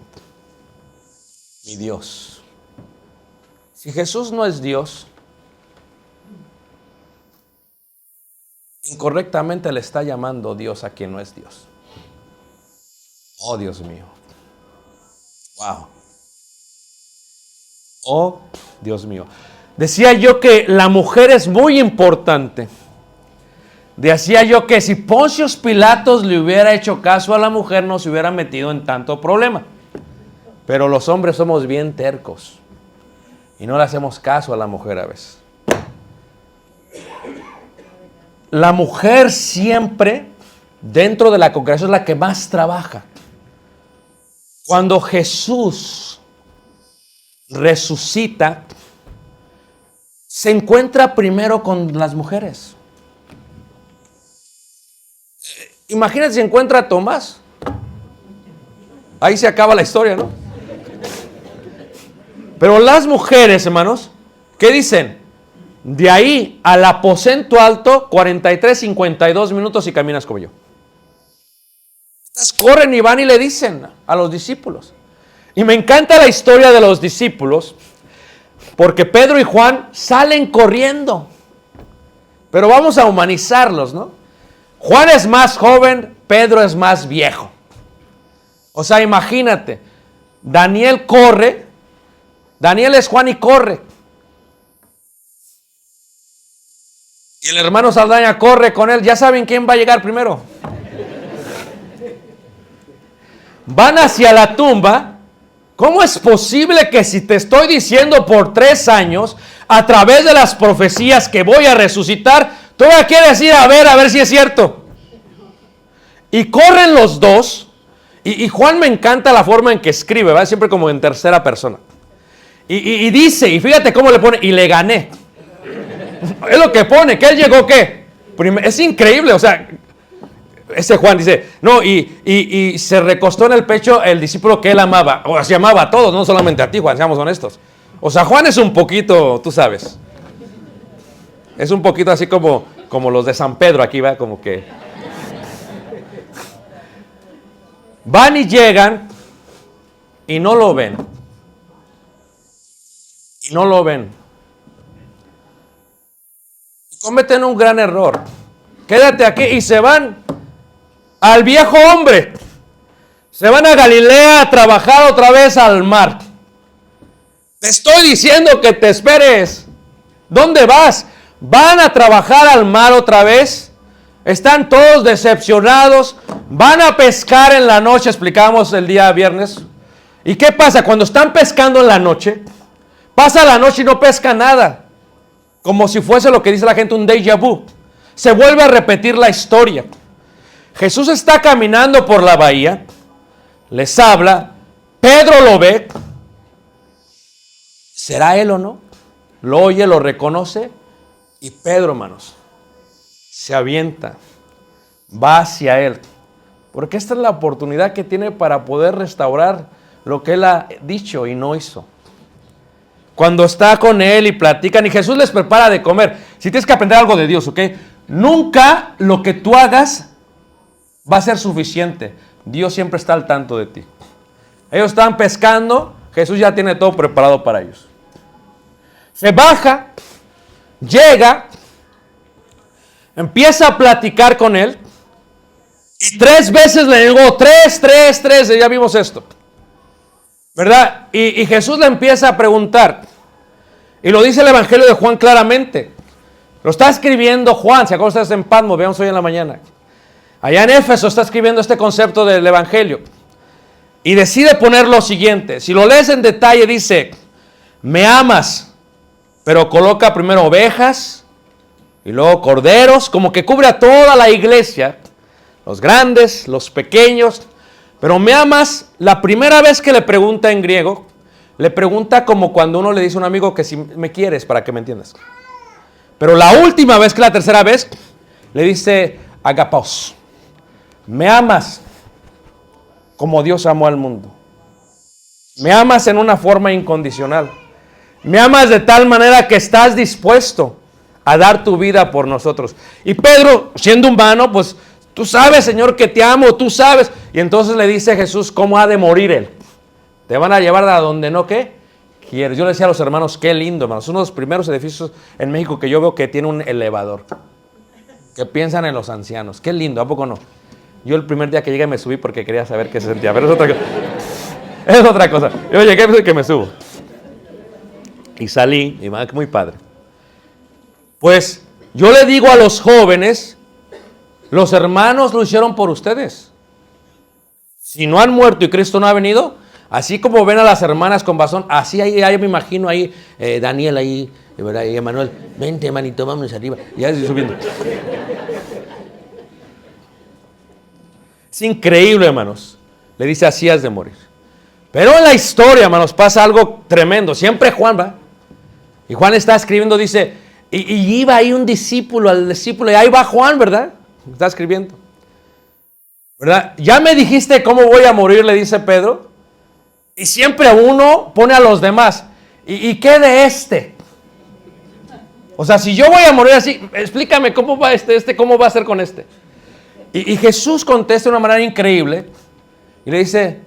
mi Dios. Si Jesús no es Dios, incorrectamente le está llamando Dios a quien no es Dios. Oh, Dios mío. Wow. Oh, Dios mío. Decía yo que la mujer es muy importante. Decía yo que si Poncio Pilatos le hubiera hecho caso a la mujer, no se hubiera metido en tanto problema. Pero los hombres somos bien tercos y no le hacemos caso a la mujer a veces. La mujer siempre, dentro de la congregación, es la que más trabaja. Cuando Jesús resucita, se encuentra primero con las mujeres. Imagínate si encuentra a Tomás. Ahí se acaba la historia, ¿no? Pero las mujeres, hermanos, ¿qué dicen? De ahí al aposento alto, 43, 52 minutos y caminas como yo. Estas corren y van y le dicen a los discípulos. Y me encanta la historia de los discípulos, porque Pedro y Juan salen corriendo. Pero vamos a humanizarlos, ¿no? Juan es más joven, Pedro es más viejo. O sea, imagínate, Daniel corre, Daniel es Juan y corre. Y el hermano Saldaña corre con él. Ya saben quién va a llegar primero. Van hacia la tumba. ¿Cómo es posible que si te estoy diciendo por 3 años, a través de las profecías que voy a resucitar, todavía quieres ir a ver si es cierto? Y corren los dos. Y Juan me encanta la forma en que escribe, ¿verdad? Siempre como en tercera persona. Y dice, y fíjate cómo le pone, y le gané. Es lo que pone, que él llegó, ¿qué? Es increíble, o sea, ese Juan dice, no, y se recostó en el pecho el discípulo que él amaba, o sea, amaba a todos, no solamente a ti, Juan, seamos honestos. O sea, Juan es un poquito, tú sabes, es un poquito así como los de San Pedro aquí, ¿va? Como que van y llegan y no lo ven. Y no lo ven. Y cometen un gran error. Quédate aquí y se van al viejo hombre. Se van a Galilea a trabajar otra vez al mar. Te estoy diciendo que te esperes. ¿Dónde vas? Van a trabajar al mar otra vez. Están todos decepcionados. Van a pescar en la noche, explicamos el día viernes. ¿Y qué pasa? Cuando están pescando en la noche, pasa la noche y no pesca nada. Como si fuese lo que dice la gente, un déjà vu. Se vuelve a repetir la historia. Jesús está caminando por la bahía. Les habla. Pedro lo ve. ¿Será él o no? Lo oye, lo reconoce. Y Pedro, hermanos, se avienta. Va hacia él. Porque esta es la oportunidad que tiene para poder restaurar lo que él ha dicho y no hizo. Cuando está con él y platican y Jesús les prepara de comer. Si tienes que aprender algo de Dios, ¿ok? Nunca lo que tú hagas va a ser suficiente. Dios siempre está al tanto de ti. Ellos estaban pescando, Jesús ya tiene todo preparado para ellos. Se baja, llega, empieza a platicar con él y 3 veces le negó, 3, ya vimos esto. ¿Verdad? Y Jesús le empieza a preguntar. Y lo dice el Evangelio de Juan claramente. Lo está escribiendo Juan. ¿Se acuerdan ustedes en Patmos? Veamos hoy en la mañana. Allá en Éfeso está escribiendo este concepto del Evangelio. Y decide poner lo siguiente. Si lo lees en detalle dice, me amas. Pero coloca primero ovejas. Y luego corderos. Como que cubre a toda la iglesia. Los grandes, los pequeños. Pero me amas, la primera vez que le pregunta en griego, le pregunta como cuando uno le dice a un amigo que si me quieres, para que me entiendas. Pero la última vez, que la tercera vez, le dice agapaos. Me amas como Dios amó al mundo. Me amas en una forma incondicional. Me amas de tal manera que estás dispuesto a dar tu vida por nosotros. Y Pedro, siendo humano, pues tú sabes, Señor, que te amo, tú sabes. Y entonces le dice a Jesús cómo ha de morir él. Te van a llevar a donde no, ¿qué? Quieres. Yo le decía a los hermanos, qué lindo, hermanos. Uno de los primeros edificios en México que yo veo que tiene un elevador. Que piensan en los ancianos. Qué lindo, ¿a poco no? Yo el primer día que llegué me subí porque quería saber qué se sentía. Pero es otra cosa. Es otra cosa. Yo llegué que me subo. Y salí, y muy padre. Pues yo le digo a los jóvenes, los hermanos lo hicieron por ustedes. Si no han muerto y Cristo no ha venido, así como ven a las hermanas con bastón, así ahí me imagino ahí, Daniel ahí, ¿verdad? Y Emanuel, vente hermanito, vámonos arriba. Y ya estoy subiendo. Es increíble, hermanos. Le dice, así has de morir. Pero en la historia, hermanos, pasa algo tremendo. Siempre Juan va. Y Juan está escribiendo, dice, y iba ahí un discípulo al discípulo, y ahí va Juan, ¿verdad? Está escribiendo. ¿Verdad? Ya me dijiste cómo voy a morir, le dice Pedro. Y siempre uno pone a los demás. ¿Y qué de este? O sea, si yo voy a morir así, explícame cómo va cómo va a ser con este. Y Jesús contesta de una manera increíble y le dice,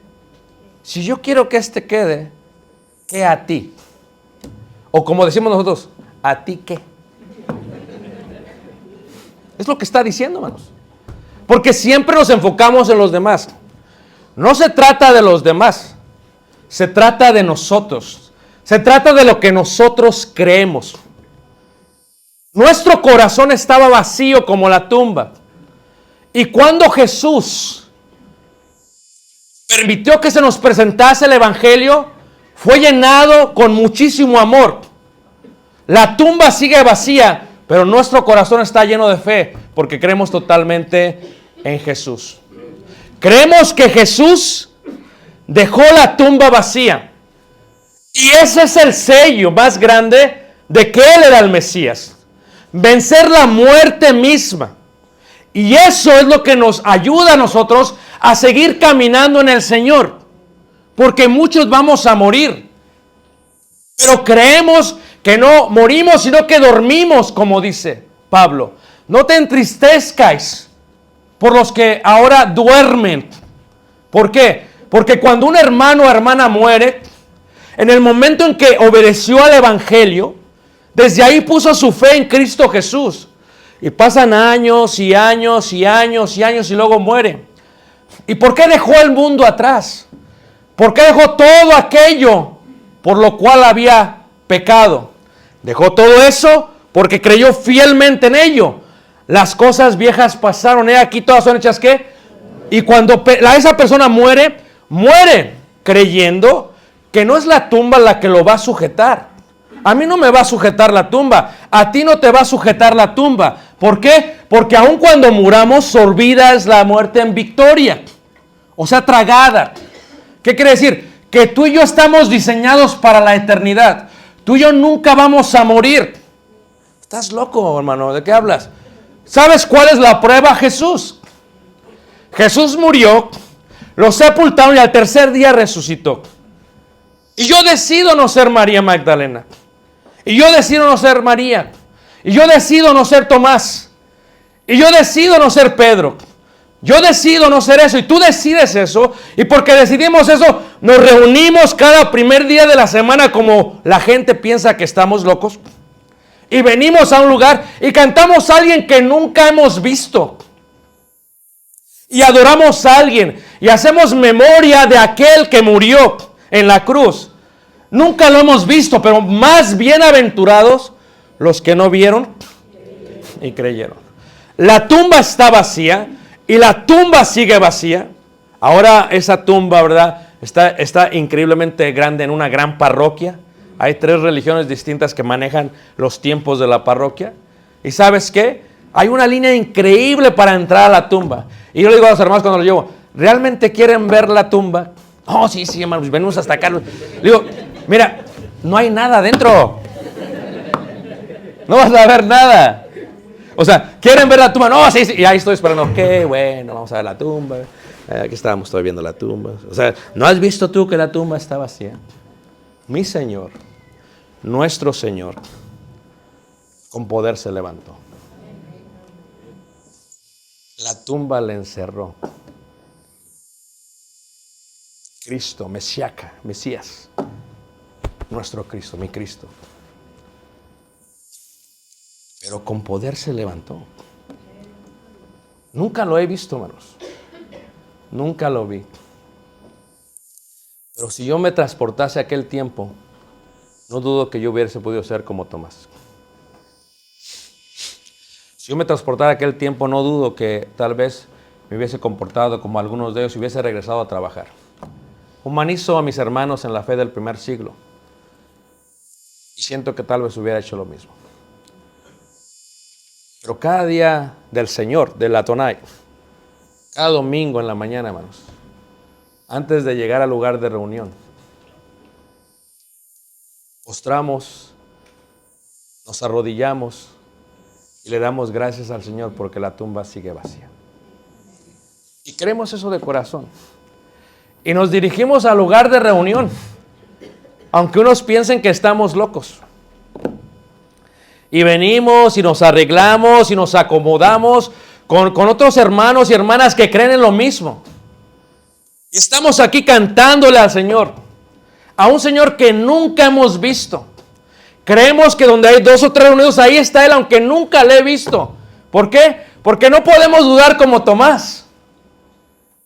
si yo quiero que este quede, ¿qué a ti? O como decimos nosotros, ¿a ti qué? Es lo que está diciendo, hermanos. Porque siempre nos enfocamos en los demás. No se trata de los demás. Se trata de nosotros. Se trata de lo que nosotros creemos. Nuestro corazón estaba vacío como la tumba. Y cuando Jesús permitió que se nos presentase el Evangelio, fue llenado con muchísimo amor. La tumba sigue vacía, pero nuestro corazón está lleno de fe, porque creemos totalmente en Jesús. Creemos que Jesús dejó la tumba vacía. Y ese es el sello más grande de que Él era el Mesías. Vencer la muerte misma. Y eso es lo que nos ayuda a nosotros a seguir caminando en el Señor. Porque muchos vamos a morir. Pero creemos que no morimos, sino que dormimos, como dice Pablo. No te entristezcáis por los que ahora duermen. ¿Por qué? Porque cuando un hermano o hermana muere, en el momento en que obedeció al Evangelio, desde ahí puso su fe en Cristo Jesús. Y pasan años y años y años y años y luego muere. ¿Y por qué dejó el mundo atrás? ¿Por qué dejó todo aquello por lo cual había pecado? Dejó todo eso porque creyó fielmente en ello. Las cosas viejas pasaron, aquí todas son hechas ¿qué? Y cuando esa persona muere creyendo que no es la tumba la que lo va a sujetar. A mí no me va a sujetar la tumba. A ti no te va a sujetar la tumba. ¿Por qué? Porque aun cuando muramos, sorbida es la muerte en victoria. O sea, tragada. ¿Qué quiere decir? Que tú y yo estamos diseñados para la eternidad. Tú y yo nunca vamos a morir. Estás loco, hermano. ¿De qué hablas? ¿Sabes cuál es la prueba? Jesús. Jesús murió, lo sepultaron y al tercer día resucitó. Y yo decido no ser María Magdalena. Y yo decido no ser María. Y yo decido no ser Tomás. Y yo decido no ser Pedro. Yo decido no ser eso. Y tú decides eso. Y porque decidimos eso, nos reunimos cada primer día de la semana como la gente piensa que estamos locos. Y venimos a un lugar y cantamos a alguien que nunca hemos visto. Y adoramos a alguien. Y hacemos memoria de aquel que murió en la cruz. Nunca lo hemos visto, pero más bienaventurados los que no vieron y creyeron. La tumba está vacía y la tumba sigue vacía. Ahora esa tumba, ¿verdad? Está increíblemente grande en una gran parroquia. Hay 3 religiones distintas que manejan los tiempos de la parroquia. ¿Y sabes qué? Hay una línea increíble para entrar a la tumba. Y yo le digo a los hermanos cuando los llevo, ¿realmente quieren ver la tumba? Oh, sí, hermanos, venimos hasta acá. Le digo, mira, no hay nada adentro. No vas a ver nada. O sea, ¿quieren ver la tumba? No, sí, y ahí estoy esperando. Qué bueno, vamos a ver la tumba. Aquí estábamos todavía viendo la tumba. O sea, ¿no has visto tú que la tumba está vacía? Mi Señor, nuestro Señor, con poder se levantó. La tumba le encerró. Cristo, Mesías, nuestro Cristo, mi Cristo. Pero con poder se levantó. Nunca lo he visto, hermanos. Nunca lo vi. Pero si yo me transportase a aquel tiempo, no dudo que yo hubiese podido ser como Tomás. Si yo me transportara a aquel tiempo, no dudo que tal vez me hubiese comportado como algunos de ellos y hubiese regresado a trabajar. Humanizo a mis hermanos en la fe del primer siglo. Y siento que tal vez hubiera hecho lo mismo. Pero cada día del Señor, del Adonai, cada domingo en la mañana, hermanos, antes de llegar al lugar de reunión, postramos, nos arrodillamos y le damos gracias al Señor porque la tumba sigue vacía. Y creemos eso de corazón. Y nos dirigimos al lugar de reunión, aunque unos piensen que estamos locos. Y venimos y nos arreglamos y nos acomodamos con otros hermanos y hermanas que creen en lo mismo. Y estamos aquí cantándole al Señor, a un Señor que nunca hemos visto. Creemos que donde hay 2 o 3 reunidos, ahí está Él, aunque nunca le he visto. ¿Por qué? Porque no podemos dudar como Tomás.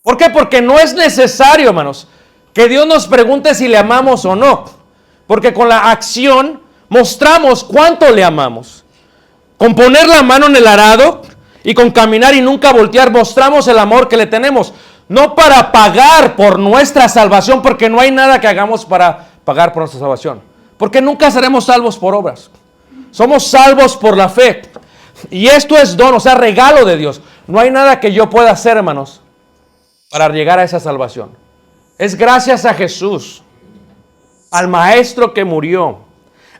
¿Por qué? Porque no es necesario, hermanos, que Dios nos pregunte si le amamos o no. Porque con la acción mostramos cuánto le amamos. Con poner la mano en el arado y con caminar y nunca voltear, mostramos el amor que le tenemos. No para pagar por nuestra salvación, porque no hay nada que hagamos para pagar por nuestra salvación. Porque nunca seremos salvos por obras. Somos salvos por la fe. Y esto es don, o sea, regalo de Dios. No hay nada que yo pueda hacer, hermanos, para llegar a esa salvación. Es gracias a Jesús, al Maestro que murió,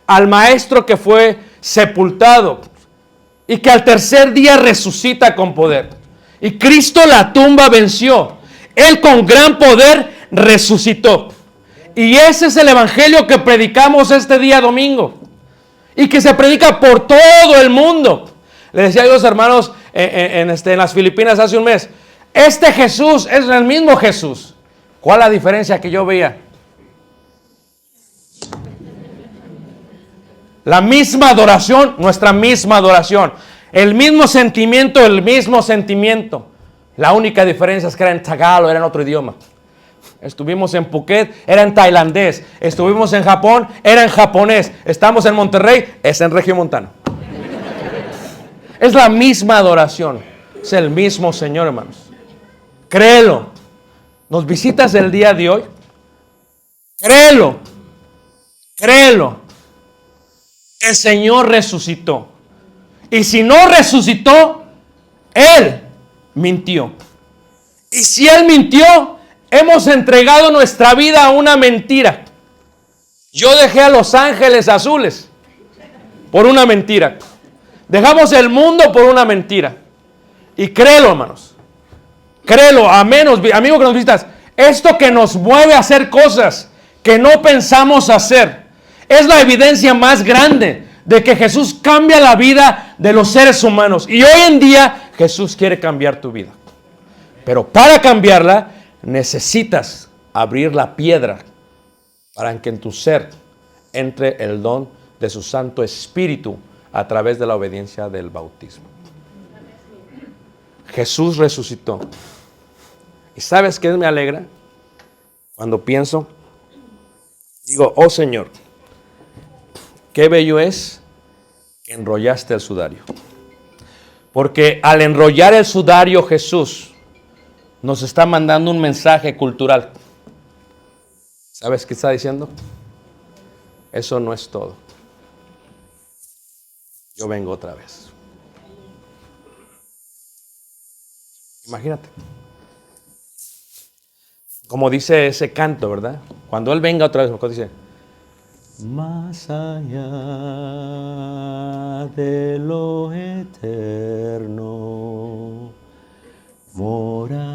al Maestro que fue sepultado y que al tercer día resucita con poder. Y Cristo la tumba venció. Él con gran poder resucitó. Y ese es el evangelio que predicamos este día domingo. Y que se predica por todo el mundo. Le decía a los hermanos en las Filipinas hace un mes. Este Jesús es el mismo Jesús. ¿Cuál es la diferencia que yo veía? La misma adoración, nuestra misma adoración. El mismo sentimiento, el mismo sentimiento. La única diferencia es que era en tagalo, era en otro idioma. Estuvimos en Phuket, era en tailandés. Estuvimos en Japón, era en japonés. Estamos en Monterrey, es en regiomontano. Es la misma adoración. Es el mismo Señor, hermanos. Créelo. ¿Nos visitas el día de hoy? Créelo. Créelo. El Señor resucitó. Y si no resucitó, Él mintió. Y si Él mintió, hemos entregado nuestra vida a una mentira. Yo dejé a Los Ángeles Azules por una mentira. Dejamos el mundo por una mentira. Y créelo, hermanos. Créelo, amigo que nos visitas. Esto que nos mueve a hacer cosas que no pensamos hacer es la evidencia más grande de que Jesús cambia la vida de los seres humanos. Y hoy en día Jesús quiere cambiar tu vida. Pero para cambiarla necesitas abrir la piedra para que en tu ser entre el don de su Santo Espíritu a través de la obediencia del bautismo. Jesús resucitó. ¿Y sabes qué me alegra? Cuando pienso, digo, oh Señor, qué bello es que enrollaste el sudario. Porque al enrollar el sudario, Jesús nos está mandando un mensaje cultural. ¿Sabes qué está diciendo? Eso no es todo. Yo vengo otra vez. Imagínate. Como dice ese canto, ¿verdad? Cuando Él venga otra vez, me dice, más allá de lo eterno, moraremos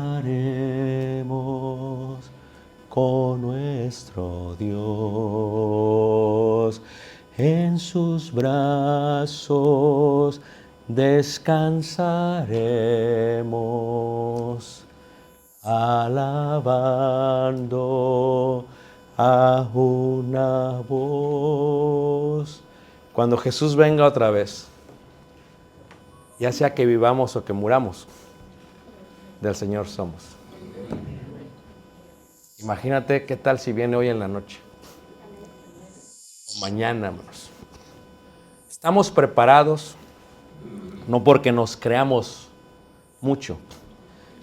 con nuestro Dios. En sus brazos descansaremos, alabando a una voz. Cuando Jesús venga otra vez, ya sea que vivamos o que muramos, del Señor somos. Imagínate qué tal si viene hoy en la noche o mañana, hermanos. Estamos preparados, no porque nos creamos mucho,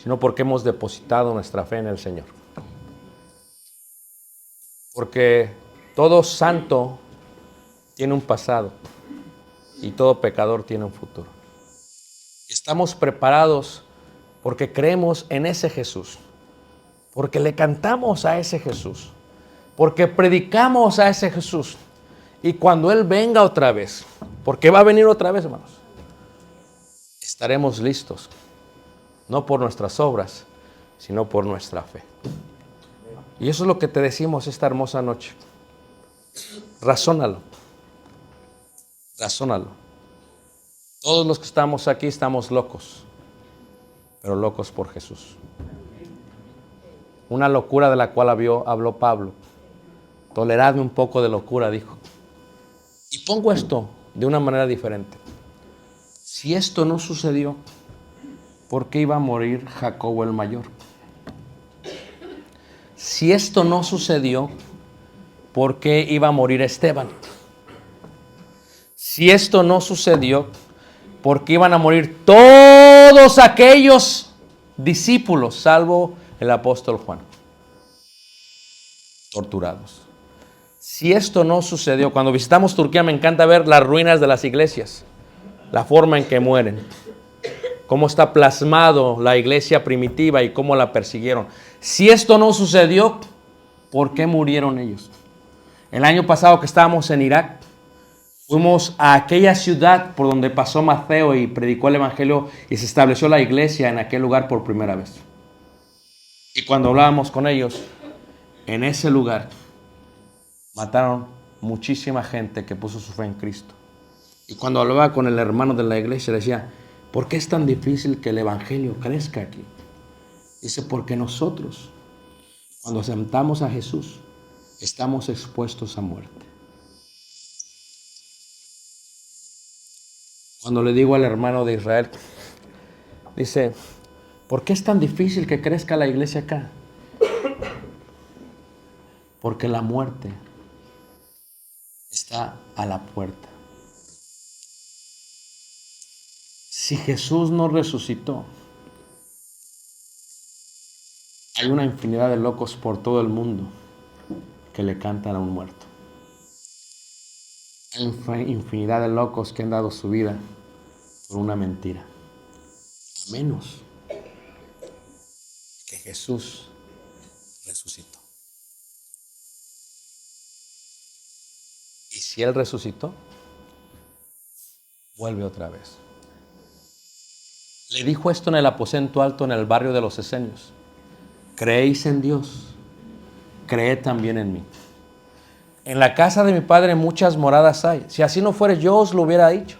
sino porque hemos depositado nuestra fe en el Señor. Porque todo santo tiene un pasado y todo pecador tiene un futuro. Estamos preparados porque creemos en ese Jesús, porque le cantamos a ese Jesús, porque predicamos a ese Jesús. Y cuando Él venga otra vez, porque va a venir otra vez, hermanos, estaremos listos, no por nuestras obras, sino por nuestra fe. Y eso es lo que te decimos esta hermosa noche. Razónalo. Razónalo. Todos los que estamos aquí estamos locos, pero locos por Jesús. Una locura de la cual habló Pablo. Toleradme un poco de locura, dijo. Y pongo esto de una manera diferente. Si esto no sucedió, ¿por qué iba a morir Jacobo el mayor? Si esto no sucedió, ¿por qué iba a morir Esteban? Si esto no sucedió, ¿por qué iban a morir todos aquellos discípulos, salvo el apóstol Juan? Torturados. Si esto no sucedió, cuando visitamos Turquía me encanta ver las ruinas de las iglesias, la forma en que mueren, cómo está plasmado la iglesia primitiva y cómo la persiguieron. Si esto no sucedió, ¿por qué murieron ellos? El año pasado que estábamos en Irak, fuimos a aquella ciudad por donde pasó Mateo y predicó el evangelio y se estableció la iglesia en aquel lugar por primera vez. Y cuando hablábamos con ellos, en ese lugar mataron muchísima gente que puso su fe en Cristo. Y cuando hablaba con el hermano de la iglesia, le decía, ¿por qué es tan difícil que el evangelio crezca aquí? Dice, porque nosotros, cuando aceptamos a Jesús, estamos expuestos a muerte. Cuando le digo al hermano de Israel, dice, ¿por qué es tan difícil que crezca la iglesia acá? Porque la muerte está a la puerta. Si Jesús no resucitó, hay una infinidad de locos por todo el mundo que le cantan a un muerto. Hay infinidad de locos que han dado su vida por una mentira. A menos que Jesús resucitó. Y si Él resucitó, vuelve otra vez. Le dijo esto en el aposento alto en el barrio de los Esenios. Creéis en Dios, creed también en mí. En la casa de mi Padre muchas moradas hay. Si así no fuere, yo os lo hubiera dicho.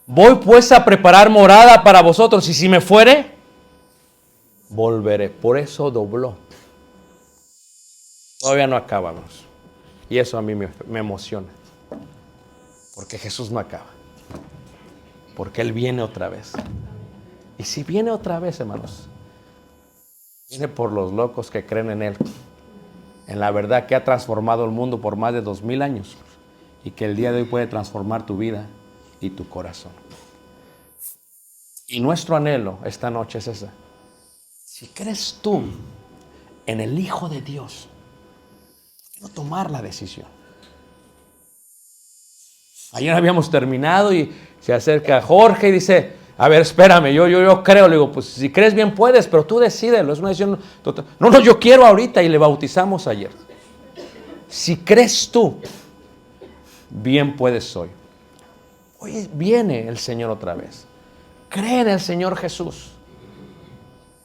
Voy pues a preparar morada para vosotros, y si me fuere, volveré. Por eso dobló. Todavía no acabamos. Y eso a mí me emociona. Porque Jesús no acaba. Porque Él viene otra vez. Y si viene otra vez, hermanos, viene por los locos que creen en Él. En la verdad que ha transformado el mundo por más de 2000 años. Y que el día de hoy puede transformar tu vida y tu corazón. Y nuestro anhelo esta noche es esa. Si crees tú en el Hijo de Dios, ¿por qué no tomar la decisión? Ayer habíamos terminado y se acerca Jorge y dice, a ver, espérame, yo creo. Le digo, pues si crees bien puedes, pero tú decídelo, es una decisión total. No, yo quiero ahorita, y le bautizamos ayer. Si crees tú, bien puedes hoy. Hoy viene el Señor otra vez. Cree en el Señor Jesús.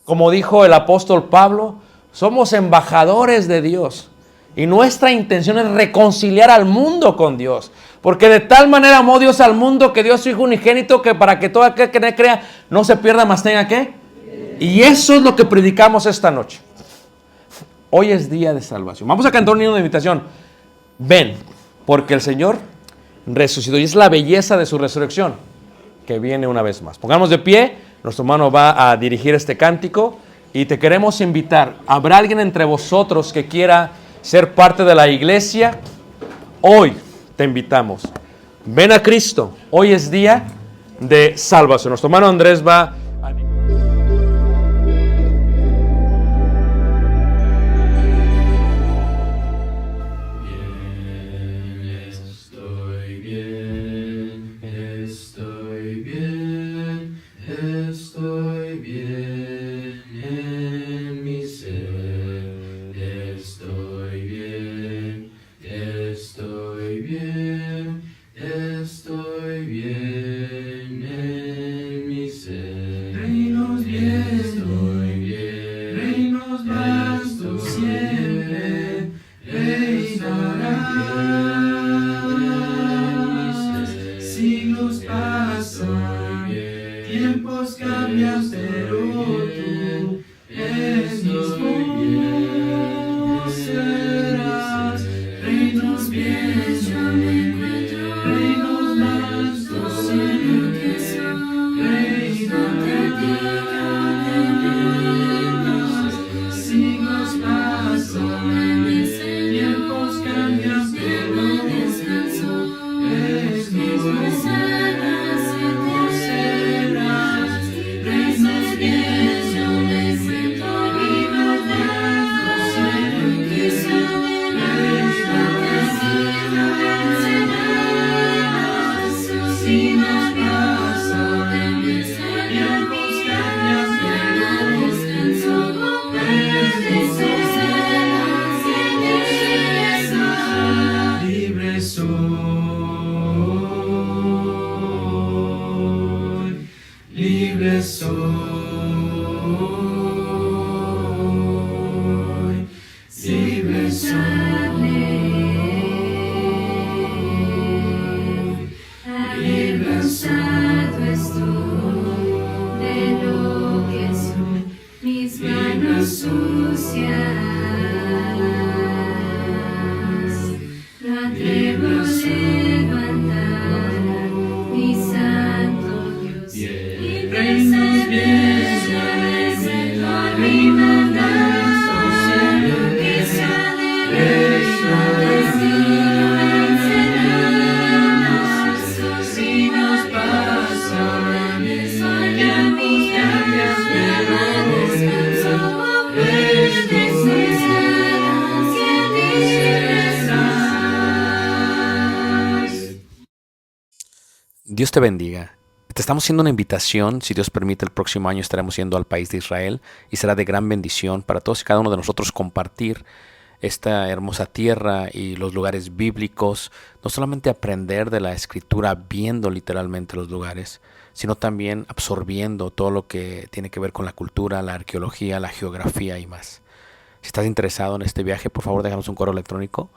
Como dijo el apóstol Pablo, somos embajadores de Dios. Y nuestra intención es reconciliar al mundo con Dios. Porque de tal manera amó Dios al mundo que dio a su Hijo unigénito, que para que todo aquel que en él crea no se pierda, mas tenga ¿qué? Y eso es lo que predicamos esta noche. Hoy es día de salvación. Vamos a cantar un himno de invitación. Ven, porque el Señor resucitó. Y es la belleza de su resurrección que viene una vez más. Pongamos de pie. Nuestro hermano va a dirigir este cántico. Y te queremos invitar. ¿Habrá alguien entre vosotros que quiera ser parte de la iglesia? Hoy te invitamos. Ven a Cristo. Hoy es día de salvación. Nuestro hermano Andrés va a... Estoy bien, estoy bien, estoy bien en mi ser. Estoy bien, estoy bien, estoy bien en mi ser. Avergonzado estoy de lo que son mis manos sucias. No atrevo a levantar mi santo Dios y pensar por mi mandato, quizá de Dios te bendiga. Te estamos haciendo una invitación. Si Dios permite, el próximo año estaremos yendo al país de Israel y será de gran bendición para todos y cada uno de nosotros compartir esta hermosa tierra y los lugares bíblicos. No solamente aprender de la escritura viendo literalmente los lugares, sino también absorbiendo todo lo que tiene que ver con la cultura, la arqueología, la geografía y más. Si estás interesado en este viaje, por favor déjanos un correo electrónico,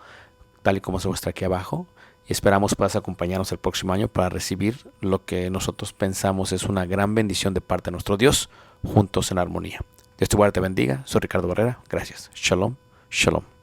tal y como se muestra aquí abajo. Y esperamos puedas acompañarnos el próximo año para recibir lo que nosotros pensamos es una gran bendición de parte de nuestro Dios, juntos en armonía. Dios te guarde, te bendiga. Soy Ricardo Barrera. Gracias. Shalom. Shalom.